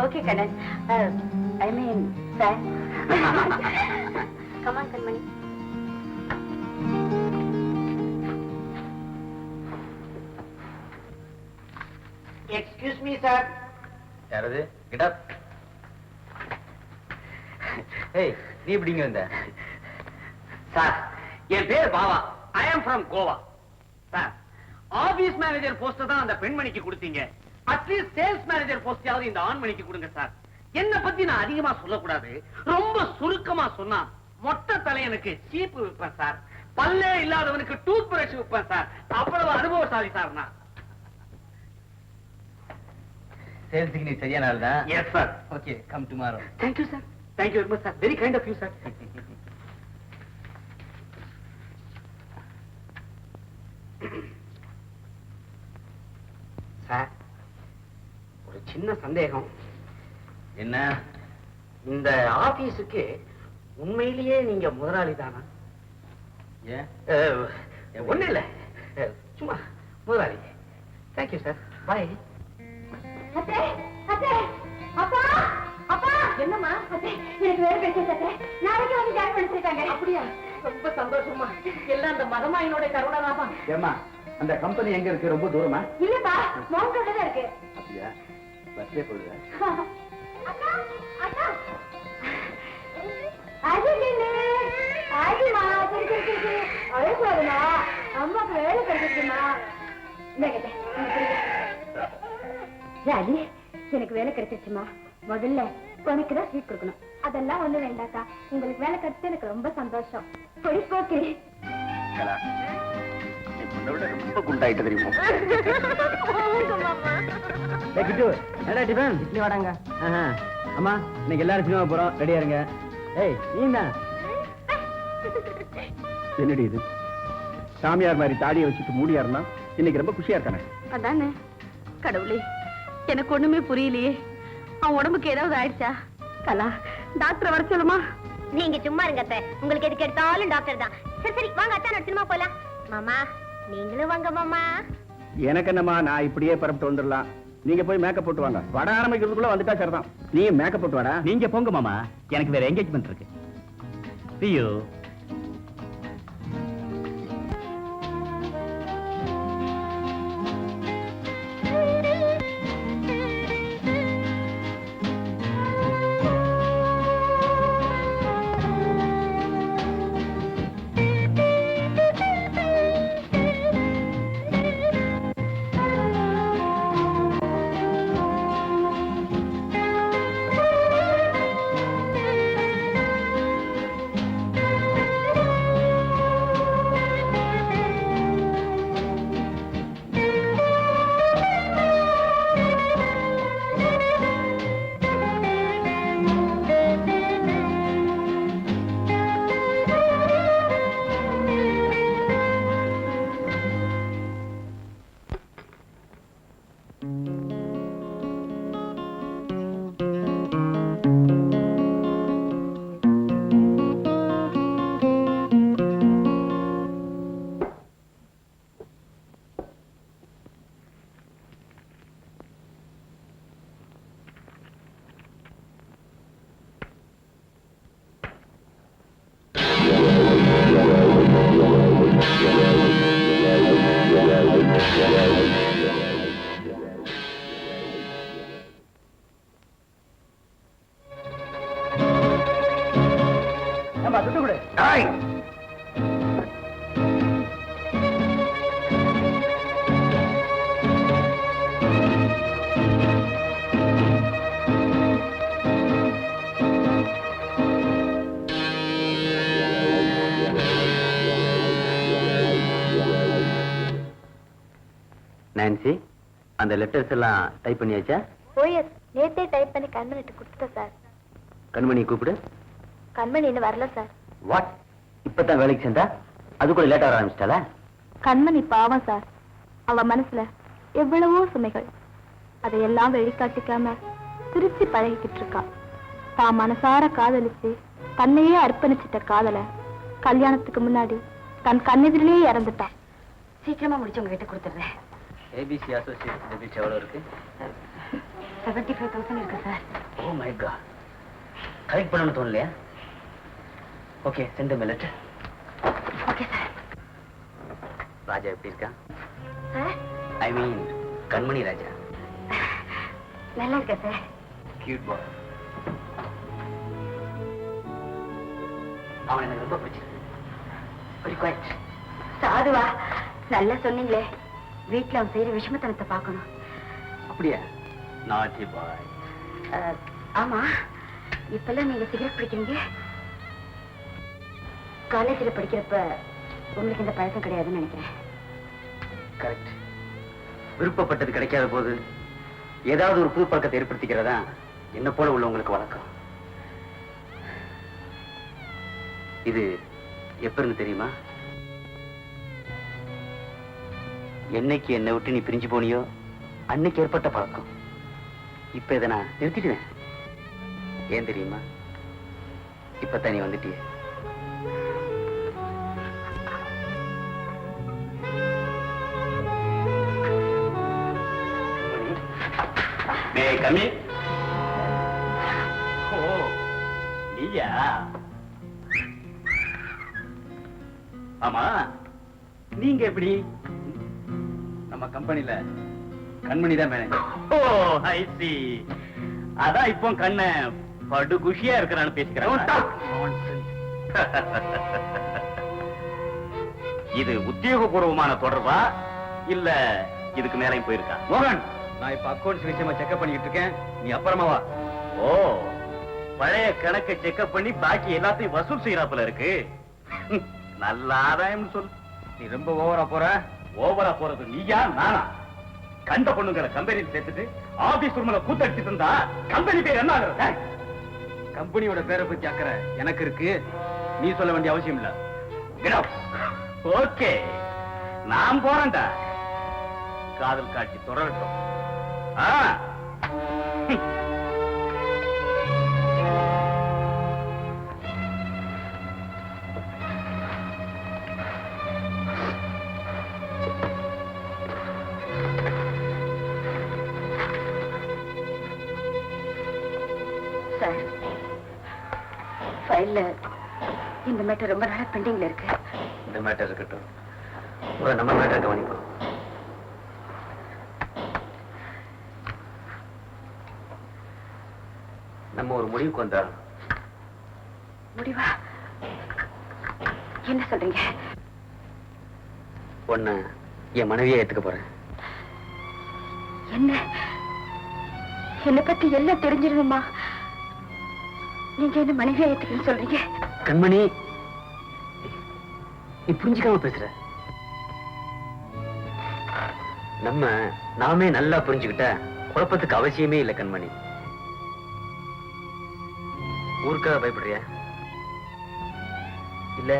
Okay Kannan. I mean sir. Come on Kanmani. Excuse me sir. யாரது? Get up. ஏய், நீ எப்படிங்க வந்த? சார், என் பேர் Bava. I am from Goa. Sir, office manager post தான் அந்த பெண்மணிக்கு கொடுத்தீங்க. அட்லீஸ்ட் சேல்ஸ் மேனேஜர் போஸ்டாவது இந்த ஆண்மணிக்கு கொடுங்க சார். என்ன பத்தி நான் அதிகமா சொல்லக்கூடாது. ரொம்ப சுருக்கமா சொன்னா, மொட்டை தலையனுக்கு சீப்பு விற்பேன் சார். பல்லே இல்லாதவனுக்கு டூத் பிரஷ் விற்பேன் சார். அவ்வளவு அனுபவசாலி சார் நான். சேல்ஸுக்கு நீ சரியான ஆள் தான். Yes sir. Okay, come tomorrow. Thank you sir. Thank you very much sir. Very kind of you sir. Sir, ஒரு சின்ன சந்தேகம். என்ன? இந்த ஆபீஸுக்கு உண்மையிலேயே நீங்க முதலாளி தானா? ஏன்? ஒண்ணு இல்ல, சும்மா முதலாளி. Thank you sir. பாய். அத்தே, அத்தே, அப்பா, அப்பா. என்னம்மா? அத்தே, எனக்கு வேலை கிடைச்சது அத்தே. நாளைக்கு வந்து ஜாயின் பண்ணிருக்காங்க. அப்படியா? ரொம்ப சந்தோஷமா. எல்லாம் அந்த மதமாயினோட கருணாதாமா. ஏமா, அந்த கம்பெனி எங்க இருக்கு? ரொம்ப தூரமா? இல்லப்பா, மவுண்ட் ரோட்ல தான் இருக்கு. அப்படியா? பஸ்லயே போடுங்க. அக்கா, அக்கா. அஜிலே, அஜிமா, சரி. அழக்கூடாதுமா. அம்மாக்கு வேலை கிடைச்சிருக்குமா? இந்தாங்க ராஜி, எனக்கு வேலை கிடைச்சிருச்சுமா. முதல்ல உனக்கு தான் ஸ்வீட் கொடுக்கணும். அதெல்லாம் ஒண்ணு வேண்டாக்கா, உங்களுக்கு வேலை கிடைச்சு எனக்கு ரொம்ப சந்தோஷம். பொடி போக்கு. ரொம்ப குண்டாயிட்டு தெரியுமா? இட்லி வாடாங்க. அம்மா, இன்னைக்கு எல்லாரும் சினிமா போறோம், ரெடியா இருங்க. ஏய், நீ தான் என்னடி இது? சாமியார் மாதிரி தாடியை வச்சுட்டு மூடியா இருந்தா இன்னைக்கு ரொம்ப குஷியா இருக்கானே. அதானே. கடவுளே, எனக்கு ஒண்ணுமே புரியலையே. அவன் உடம்புக்கு ஏதாவது ஆயிடுச்சா? கலா, டாக்டர் வர சொல்லுமா? நீங்க சும்மா இருங்க அத்தை. உங்களுக்கு எதுக்கு எடுத்தாலும் டாக்டர் தான். சரி வாங்க அத்தை, சினிமா போலாம். மாமா, நீங்களும் வாங்க மாமா. எனக்கு என்னம்மா, நான் இப்படியே பரப்பிட்டு வந்துடலாம். நீங்க போய் மேக்கப் போட்டு வாங்க. வட ஆரம்பிக்கிறதுக்குள்ள வந்துட்டா சரிதான். நீ மேக்கப் போட்டு வாடா. நீங்க போங்க மாமா, எனக்கு வேற என்கேஜ்மெண்ட் இருக்கு. See you. நம்ம துட்டு கொடு. நான்சி, அந்த லெட்டர்ஸ் எல்லாம் டைப் பண்ணியாச்சா? ஓஎஸ், நேத்தே டைப் பண்ணி கண்மணிட்டு கொடுத்துட்டேன் சார். கண்மணி கூப்பிடு. கண்மணி இன்னும் வரல சார். வாட்? இப்பதான் வேலைக்கு சேர்ந்தா அதுக்குள்ள லேட் ஆக ஆரம்பிச்சிட்டாளா? கண்மணி பாவம் சார். அவ மனசுல எவ்வளவோ சுமைகள், அதையெல்லாம் வெளிக்காட்டிக்காம சிரிச்சு பழகிக்கிட்டு இருக்கா. தான் மனசார காதலிச்சு தன்னையே அர்ப்பணிச்சிட்ட காதல கல்யாணத்துக்கு முன்னாடி தன் கண்ணெதிரிலேயே இறந்துட்டான். சீக்கிரமா முடிச்சு உங்ககிட்ட கொடுத்துடுறேன். ஏபிசி அசோசியேட் டெபிட் எவ்வளவு இருக்கு? 75,000 இருக்கு சார். ஓ மை காட், கரெக்ட் பண்ணணும்னு தோணலையா? Okay, send my letter. Okay sir. Raja எப்படி இருக்கா? சார், ஐ மீன் கண்மணி ராஜா. நல்லா இருக்க சார். கியூட் பாய். அவன் எனக்கு ரொம்ப பிடிச்சிருக்கு. ஒரு குவாட். சாதுவா, நல்லா சொன்னீங்களே. வீட்டுல அவன் செய்யற விஷமத்தனத்தை பார்க்கணும். அப்படியா? நாட்டி பாய். ஆமா, இப்பெல்லாம் நீங்க சிகரெட் பிடிக்கிறீங்க. காலேஜில் படிக்கிறப்ப உங்களுக்கு இந்த பழக்கம் கிடையாதுன்னு நினைக்கிறேன். கரெக்ட். விருப்பப்பட்டது கிடைக்காத போது ஏதாவது ஒரு புது பழக்கத்தை ஏற்படுத்திக்கிறதா என்ன போல உள்ளவங்களுக்கு வழக்கம். இது எப்ப இருந்து தெரியுமா? என்னைக்கு என்னை விட்டு நீ பிரிஞ்சு போனியோ அன்னைக்கு ஏற்பட்ட பழக்கம். இப்ப இதை நான் நிறுத்திடுவேன். ஏன் தெரியுமா? இப்பதான் நீ வந்துட்டிய. கம்மி. ஓ, நீயா? ஆமா, நீங்க எப்படி? நம்ம கம்பெனில கண்மணி தான் மேனேஜர். ஓ, ஐ சி. அதான் இப்போ கண்ண படு குஷியா இருக்கிறான்னு பேசிக்கிறேன். இது உத்தியோகபூர்வமான தொடர்பா இல்ல இதுக்கு மேலையும் போயிருக்கா? மோகன், நான் இப்ப அக்கௌண்ட்ஸ் விஷயமா செக்அப் பண்ணிட்டு இருக்கேன். நீ அப்புறமா வா. ஓ, பழைய கணக்கை செக்அப் பண்ணி பாக்கி எல்லாத்தையும் வசூல் செய்யறாப்புல இருக்கு. நல்ல ஆதாயம் சொல். நீ ரொம்ப ஓவரா போற. ஓவரா போறது நீயா நானா? கண்ட பொண்ணுங்களை கம்பெனியில் சேர்த்துட்டு ஆபீஸ் ரூம்ல கூத்தடிச்சிட்டு இருந்தா கம்பெனி பேர் என்ன ஆகுறது? கம்பெனியோட பேரை பத்தி அக்கறை எனக்கு இருக்கு. நீ சொல்ல வேண்டிய அவசியம் இல்ல. ஓகே, நான் போறேன்டா. காதல் காட்சி தொடரட்டும். சார், ஃபைல்ல இந்த மேட்டர் ரொம்ப நாளா பெண்டிங்ல இருக்கு. இந்த மேட்டர் இருக்கட்டும், நம்ம மேட்டர் கவனிப்போம். நம்ம ஒரு முடிவுக்கு வந்தா. முடிவா? என்ன சொல்றீங்க? ஒன்னு என் மனைவியை ஏத்துக்க போறேன். என்ன? என்னை பத்தி எல்லாம் தெரிஞ்சிருந்தோமா? நீங்க என்ன மனைவியா ஏத்துக்கன்னு சொல்றீங்க? கண்மணி, நீ புரிஞ்சுக்காம பேசுற. நாமே நல்லா புரிஞ்சுக்கிட்ட குழப்பத்துக்கு அவசியமே இல்லை கண்மணி. ஊருக்காக பயப்படுறியா? இல்ல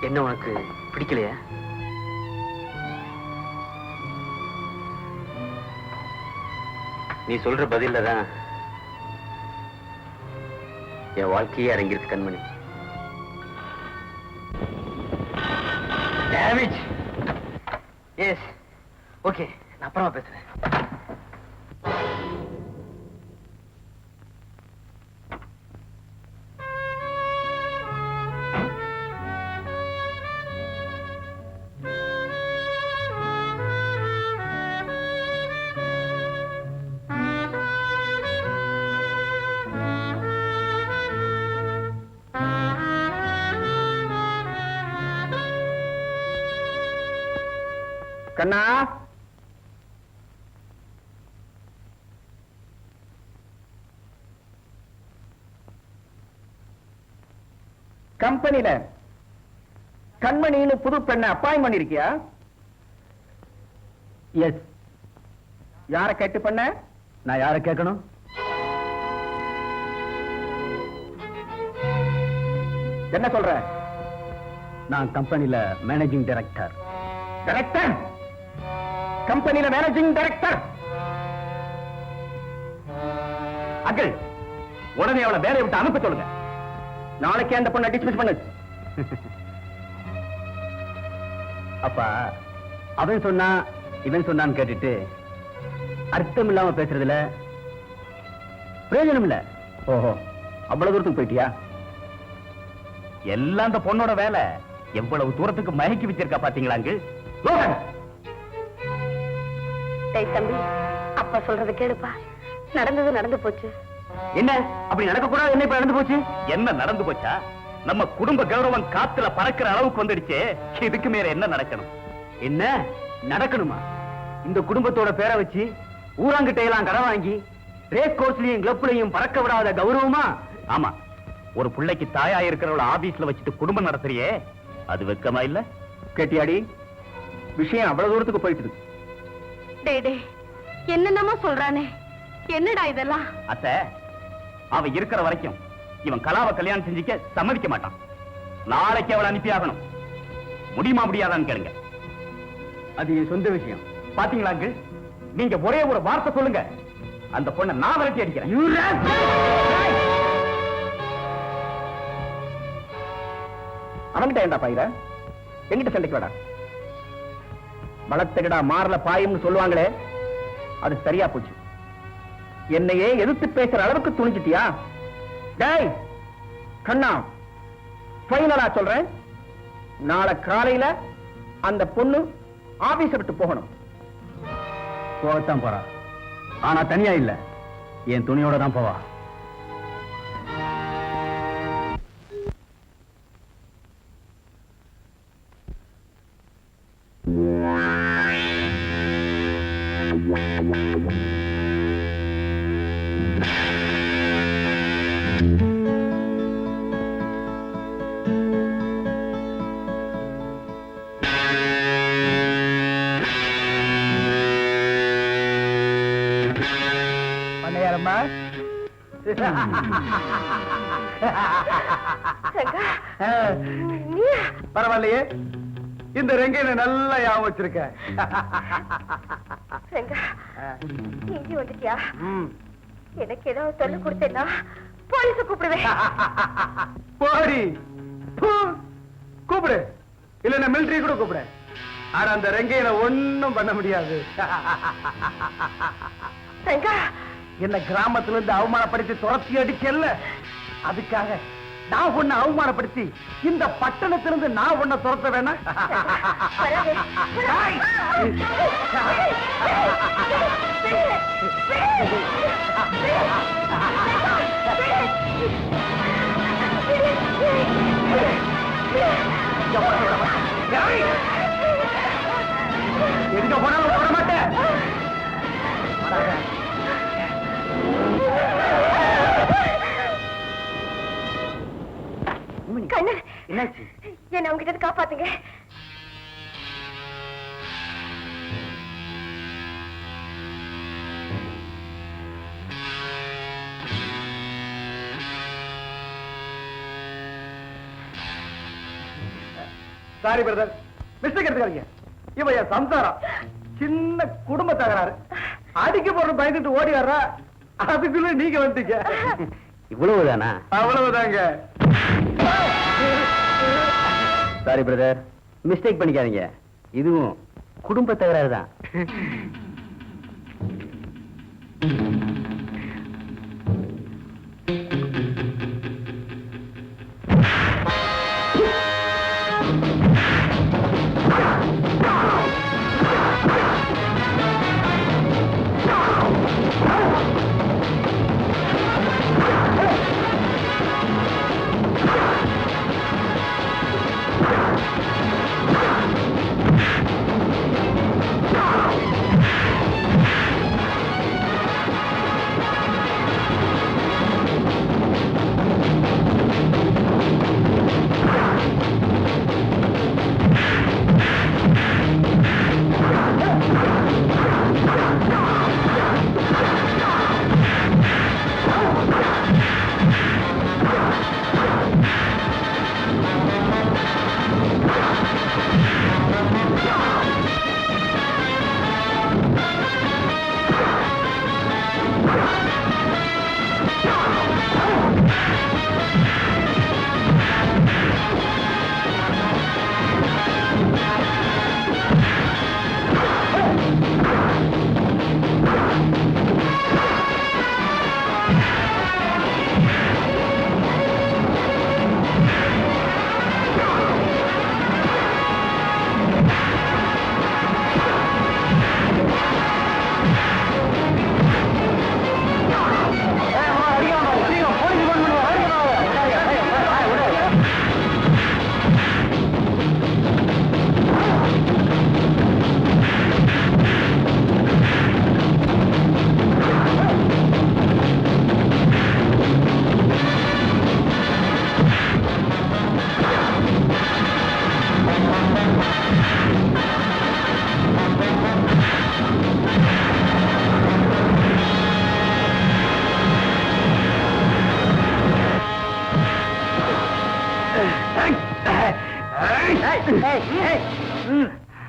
என்ன உனக்கு பிடிக்கலையா? நீ சொல்ற பதில்ல தான் என் வாழ்க்கையே அரங்கிருக்கு கண்மணி. டேமேஜ். எஸ், ஓகே, நான் அப்புறமா பேசுறேன். கண்ணா, கம்பெனில கண்மணின்னு புது பெண்ணை அப்பாயின் பண்ணிருக்கியா? எஸ். யார கேட்டு பண்ண? நான் யாரை கேட்கணும்? என்ன சொல்ற? நான் கம்பெனில மேனேஜிங் டைரக்டர். டைரக்டர்? கம்பெனில மேனேஜிங் டைரக்டர்? அங்கிள், உடனே அவளை வேலையை விட்டு அனுப்ப சொல்லுங்க. நாளைக்கே அந்த பொண்ணை டிஸ்மிஸ் பண்ணு. அப்பா, அவன் சொன்னா இவன் சொன்னான்னு கேட்டுட்டு அர்த்தம் இல்லாம பேசுறதுல பிரயோஜனம் இல்ல. ஓஹோ, அவ்வளவு தூரத்துக்கு போயிட்டியா? எல்லாம் அந்த பொண்ணோட வேலை. எவ்வளவு தூரத்துக்கு மயக்கி வச்சிருக்கா பாத்தீங்களாங்க. டேய் தம்பி, அப்பா சொல்றத கேளுப்பா. நடந்தது நடந்து போச்சு. என்ன அப்படி நடக்க கூடாது? என்ன இப்ப நடந்து போச்சு? என்ன நடந்து போச்சா? நம்ம குடும்ப கௌரவம் காத்துல பறக்கிற அளவுக்கு வந்துடுச்சு. இதுக்கு மேல என்ன நடக்கணும்? என்ன நடக்கணுமா? இந்த குடும்பத்தோட பேரை வச்சு ஊராங்கிட்ட எல்லாம் கடன் வாங்கி ரேஸ் கோர்ஸ்லயும் கிளப்லயும் பறக்க விடாத கௌரவமா? ஆமா, ஒரு பிள்ளைக்கு தாயா இருக்கிறவள ஆபீஸ்ல வச்சுட்டு குடும்பம் நடத்துறியே, அது வெக்கமா இல்ல? கேட்டியாடி, விஷயம் அவ்வளவு தூரத்துக்கு போயிட்டு. டேய் டேய், என்னென்னமோ சொல்றானே, என்னடா இதெல்லாம்? அத்தை, அவ இருக்கிற வரைக்கும் இவன் கலாவை கல்யாணம் செஞ்சுக்க சம்மதிக்க மாட்டான். நாளைக்கு அவளை அனுப்பி ஆகணும். முடியுமா முடியாதான்னு கேளுங்க. அது என் சொந்த விஷயம். பாத்தீங்களாங்க, நீங்க ஒரே ஒரு வார்த்தை சொல்லுங்க, அந்த பொண்ணை நான் விரட்டி அடிக்கிறேன். அவன்கிட்ட ஏண்டா பாயிர? எங்கிட்ட சண்டைக்கு வாடா. வளர்த்தகடா மாறல பாயும்னு சொல்லுவாங்களே, அது சரியா போச்சு. என்னையே எதிர்த்து பேசுற அளவுக்கு துணிச்சிட்டியா? டேய் கண்ணா, ஃபைனலா சொல்றேன், நாளை காலையில அந்த பொண்ணு ஆபீஸை விட்டு போகணும். போகத்தான் போறா, ஆனா தனியா இல்ல, என் துணியோட தான் போவா. பண்ணையாரம்மா, பரவாயில்லையே, இந்த ரெங்கையில நல்லா ஞாபகம் வச்சிருக்க. இங்கே வந்துட்டியா? எனக்கு ஏதாவது தொல்லை கொடுத்தேன்னா போலீஸ கூப்பிடுவேன். போடி, கூப்பிடு, இல்ல மிலிட்டரி கூட கூப்பிடு. ஆனா அந்த ரெங்கையில ஒண்ணும் பண்ண முடியாது. என்ன கிராமத்துல இருந்து அவமானப்படுத்தி துரத்தி அடிக்கல, அதுக்காக நான் உன்னை அவமானப்படுத்தி இந்த பட்டணத்திலிருந்து நான் உன்னை துரத்த வேணா? எங்க போனாலும் விட மாட்டேன். கண்ணு, என்னாச்சு? என்ன உங்ககிட்ட காப்பாத்துங்க. சாரி பிரதர், மிஸ்டேக் எடுத்துக்காதீங்க. இவ என் சம்சாரம், சின்ன குடும்ப தகராறு. அடிக்க போற பயந்துட்டு ஓடி வர்றா, அதுக்குள்ள நீங்க வந்தீங்க. இவ்வளவுதானா? அவ்வளவுதாங்க. சாரி பிரதர், மிஸ்டேக் பண்ணிக்காதீங்க, இதுவும் குடும்ப தகராறு தான்.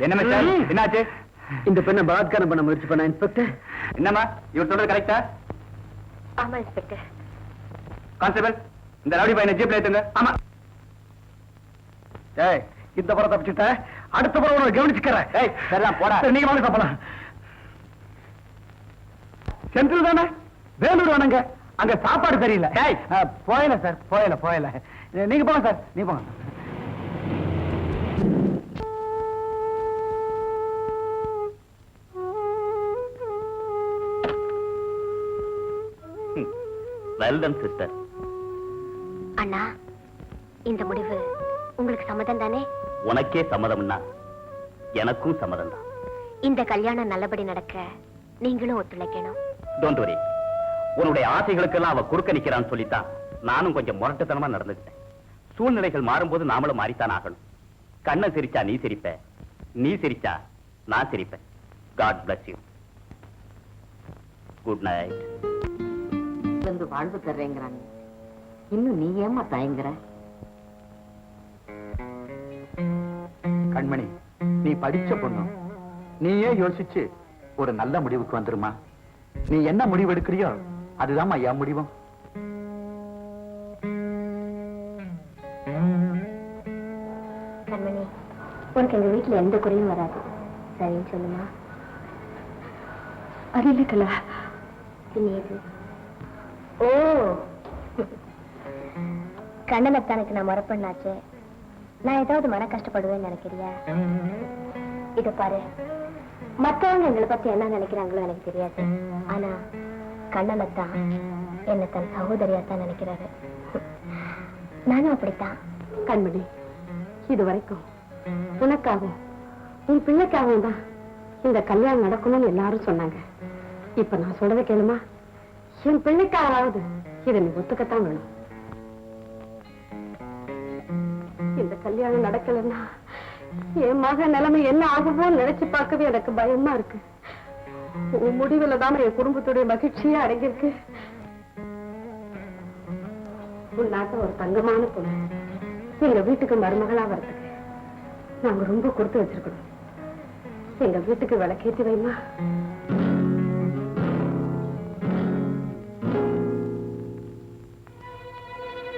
என்ன மச்சான் என்னாச்சு? இந்த பெண்ணை பலாத்காரம் பண்ண முயற்சி பண்ண இன்ஸ்பெக்டர். என்னம்மா இவர் சொல்றது கரெக்டா? ஆமா இன்ஸ்பெக்டர். கான்ஸ்டபிள் இந்த ரவுடி பையனை ஜீப்ல ஏத்துங்க. ஆமா. ஏய் இந்த புறம் தப்பிச்சுட்ட, அடுத்த புறம் உனக்கு கவனிச்சுக்கிறேன். ஏய் சரிதான் போடா. சரி, நீங்க வாங்க சாப்பிடலாம். சென்ட்ரல் தானே? வேலூர் வேணுங்க. அங்க சாப்பாடு சரியில்லை. ஏய் போயல சார், போயல. நீங்க போங்க சார், நீங்க போங்க. Well done sister. அண்ணா, இந்த முடிவு உங்களுக்கு சம்மதம் தானே? உனக்கே சம்மதம்னா எனக்கும் சம்மதம் தான். இந்த கல்யாணம் நல்லபடி நடக்க நீங்களும் ஒத்துழைக்கணும். Don't worry. உன்னுடைய ஆசைகளுக்கெல்லாம் அவ குறுக்க நிக்கிறான்னு சொல்லித்தான் நானும் கொஞ்சம் முரட்டுத்தனமா நடந்துக்கிட்டேன். சூழ்நிலைகள் மாறும்போது நாமளும் மாறித்தான் ஆகணும். கண்ணை சிரிச்சா நீ சிரிப்ப, நீ சிரிச்சா நான் சிரிப்பேன். God bless you. Good night. வந்து வாழ்வு தர்றேங்கிறாங்க, இன்னும் நீ ஏமா தயங்குற? கண்மணி, நீ படிச்ச பொண்ணு, நீயே யோசிச்சு ஒரு நல்ல முடிவுக்கு வந்துருமா. நீ என்ன முடிவு எடுக்கிறியோ அதுதான் என் முடிவும். கண்மணி, உனக்கு எங்க வீட்டுல எந்த குறையும் வராது. சரின்னு சொல்லுமா? அது இல்லக்கல. ஓ, கண்ணனத்தானுக்கு நான் மறப்பண்ணாச்சு. நான் ஏதாவது மன கஷ்டப்படுவேன்னு நினைக்கிறியா? இத பாரு, மத்தவங்க எங்களை பத்தி என்ன நினைக்கிறாங்களோ எனக்கு தெரியாது. ஆனா கண்ணனத்தான் என்ன தன் சகோதரியாத்தான் நினைக்கிறாரு. நானும் அப்படித்தான். கண்மணி, இது வரைக்கும் உனக்காகவும் உன் பிள்ளைக்காகவும் தான் இந்த கல்யாணம் நடக்கணும்னு எல்லாரும் சொன்னாங்க. இப்ப நான் சொல்றதை கேளுமா? என் பிள்ளைக்காவது இதை நீ ஒத்துக்கத்தான் வேணும். இந்த கல்யாணம் நடக்கலன்னா என் மக நிலைமை என்ன ஆகுமோ நினைச்சு பார்க்கவே எனக்கு பயமா இருக்கு. உன் முடிவுல தான் என் குடும்பத்துடைய மகிழ்ச்சியே அடங்கியிருக்கு. உன் நாட்ட ஒரு தங்கமான பொண்ணு எங்க வீட்டுக்கு மருமகளா வர்றதுக்கு நாங்க ரொம்ப கொடுத்து வச்சிருக்கணும். எங்க வீட்டுக்கு விளக்கேற்றி வைமா.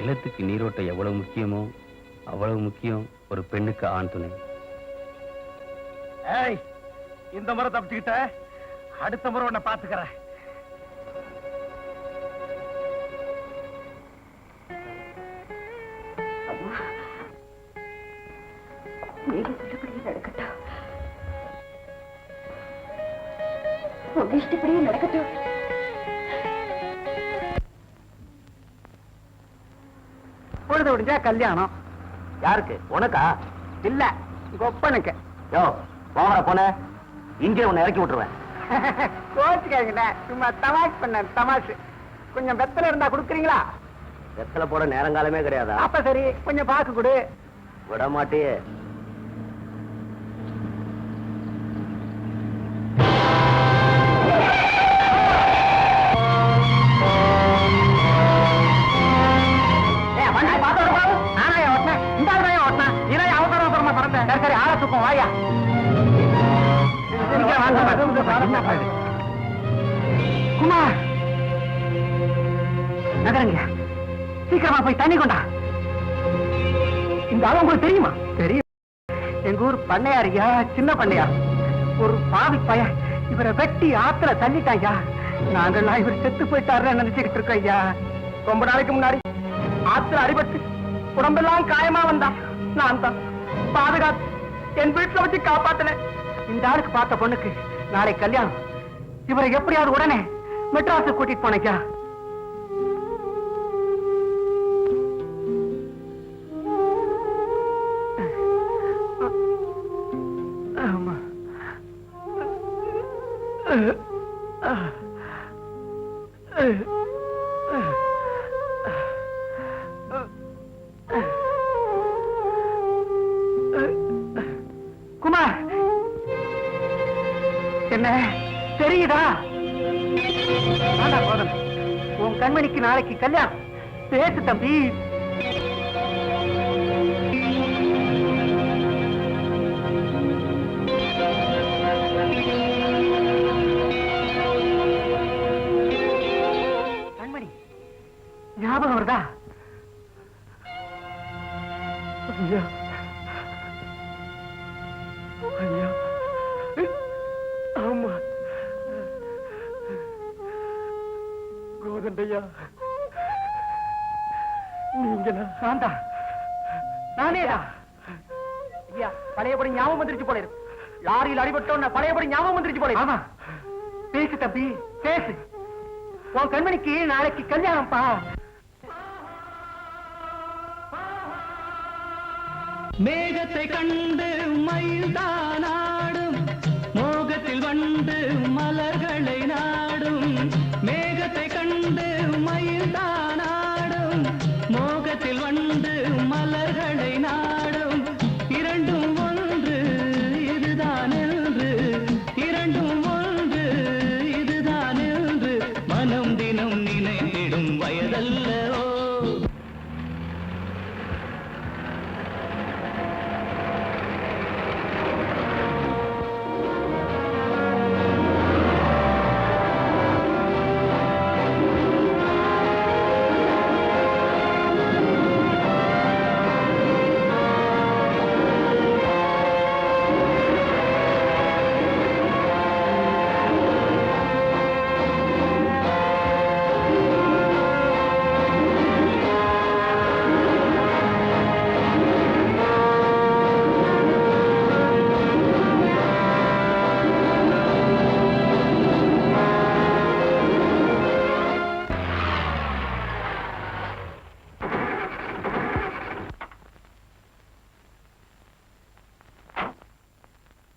நிலத்துக்கு நீரோட்டம் எவ்வளவு முக்கியமோ அவ்வளவு முக்கியம் ஒரு பெண்ணுக்கு ஆண் துணை. ஏய், இந்த முறை தப்பிச்சுக்கிட்ட, அடுத்த முறை உன்னை பாத்துக்கிறேன். நீங்க சொல்றபடியே நடக்கட்டும். உங்க இஷ்டப்படியே நடக்கட்டும். பொழுது விடிஞ்சா கல்யாணம். யாருக்கு? உனக்கா? இல்ல, கொப்பனுக்கு. யோ போற போன இங்கே உன்னை இறக்கி விட்டுருவேன். கோச்சுக்காங்கண்ண, சும்மா தமாஷ் பண்ண தமாஷ். கொஞ்சம் வெத்தலை இருந்தா கொடுக்குறீங்களா? வெத்தலை போட நேரங்காலமே கிடையாதா? அப்ப சரி, கொஞ்சம் பாக்கு கொடு. விட மாட்டியே. சரி, ஆழத்துக்கும் வாயா. குமார், நகரங்க, சீக்கிரமா போய் தண்ணி கொண்டா. இந்த ஆளு உங்களுக்கு தெரியுமா? தெரியும். எங்க ஊர் பண்ணையாரியா, சின்ன பண்ணையார். ஒரு பாவி பையன் இவரை வெட்டி ஆத்துல தள்ளிட்டாயா. நாங்கெல்லாம் இவர் செத்து போயிட்டாருன்னு நினைச்சுக்கிட்டு இருக்கோம் ஐயா. ரொம்ப நாளைக்கு முன்னாடி ஆத்துல அடிபட்டு உடம்பெல்லாம் காயமா வந்தா நான் தான் பாதுகாத்து என் வீட்டுல வச்சு காப்பாத்தினேன். இந்த ஆளுக்கு பார்த்த பொண்ணுக்கு நாளை கல்யாணம். இவரை எப்படியாவது உடனே மெட்ராஸுக்கு கூட்டிட்டு போனேக்கா. குமார், என்ன தெரியுதா? உன் கண்மணிக்கு நாளைக்கு கல்யாணம். பேசு தம்பி. கண்மணி ஞாபகம் வருதா? ஐயா ஐயா, ஆமா கோதண்டையா, நீங்களா? சாந்தா, நானேடா. ஐயா, பழையபடி ஞாபகம் வந்துருச்சு போல இருக்கு. லாரியில் அடிபட்டோன்னு பழையபடி ஞாபகம் வந்துருச்சு போல. ஆமா, பேசு தம்பி பேசு. உன் கண்மணிக்கு நாளைக்கு கல்யாணம்ப்பா. மேகத்தை கண்டு மயில்தான் ஆடும், மோகத்தில் வந்து மலர்களை நாடும். மேகத்தை கண்டு மயில்தான் ஆடும், மோகத்தில் வந்து மலர்களை நாடும். இரண்டும் ஒன்று இதுதான் என்று, இரண்டும் ஒன்று இதுதான் என்று மனம் தினம் நினைத்திடும் வயதல்லவோ.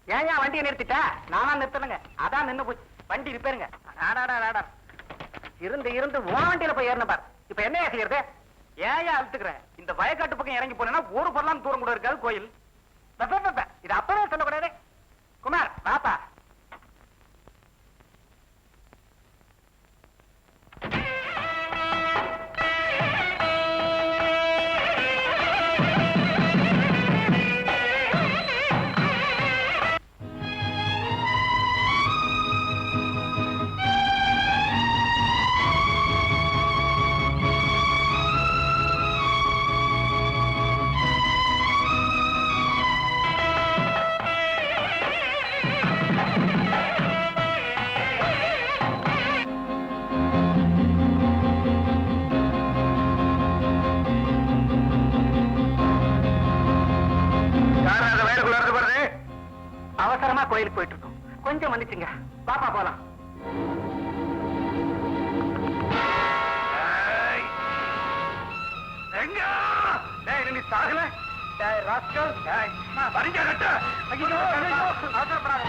ஏன் வண்டியை நிறுத்திட்ட? நானா நிறுத்தணுங்க, அதான் நின்னு போச்சு. வண்டி ரிப்பேருங்க. இருந்து இருந்து வண்டியில போய் ஏறின பார். இப்ப என்ன செய்யறது? ஏன் அழுத்துக்கிறேன்? இந்த வயக்காட்டு பக்கம் இறங்கி போனா ஒரு பரலாம் தூரம் கூட இருக்காது கோயில். இது அப்பவே சொல்லக்கூடாது. குமார் பாப்பா, அவசரமா கோயிலுக்கு போயிட்டு இருக்கோம். கொஞ்சம் வந்துச்சுங்க. பாப்பா போலாம். நீ சாகல ராஸ்கல். வரிஞ்ச கட்ட. ஐயோ அவசரப்படாத.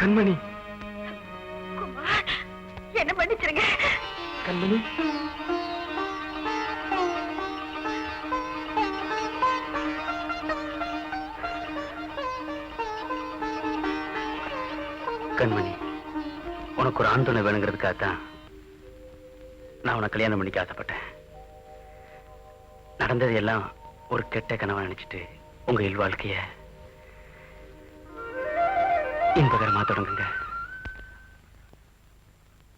கண்மணி, என்ன பண்ணிச்சிருங்க கண்மணி. கண்மணி, உனக்கு ஒரு ஆண் துணை வேணுங்கிறதுக்காகத்தான் நான் உனக்கு கல்யாணம் பண்ணிக்க ஆசைப்பட்டேன். நடந்தது எல்லாம் ஒரு கெட்ட கனவா நினைச்சிட்டு உங்க இல்வாழ்க்கைய இன்பகரமா தொடங்குங்க.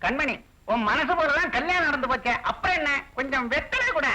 கண்மணி, உன் மனசு போலதான் கல்யாணம் நடந்து போச்சே, அப்புறம் என்ன, கொஞ்சம் வெத்தலை கூட.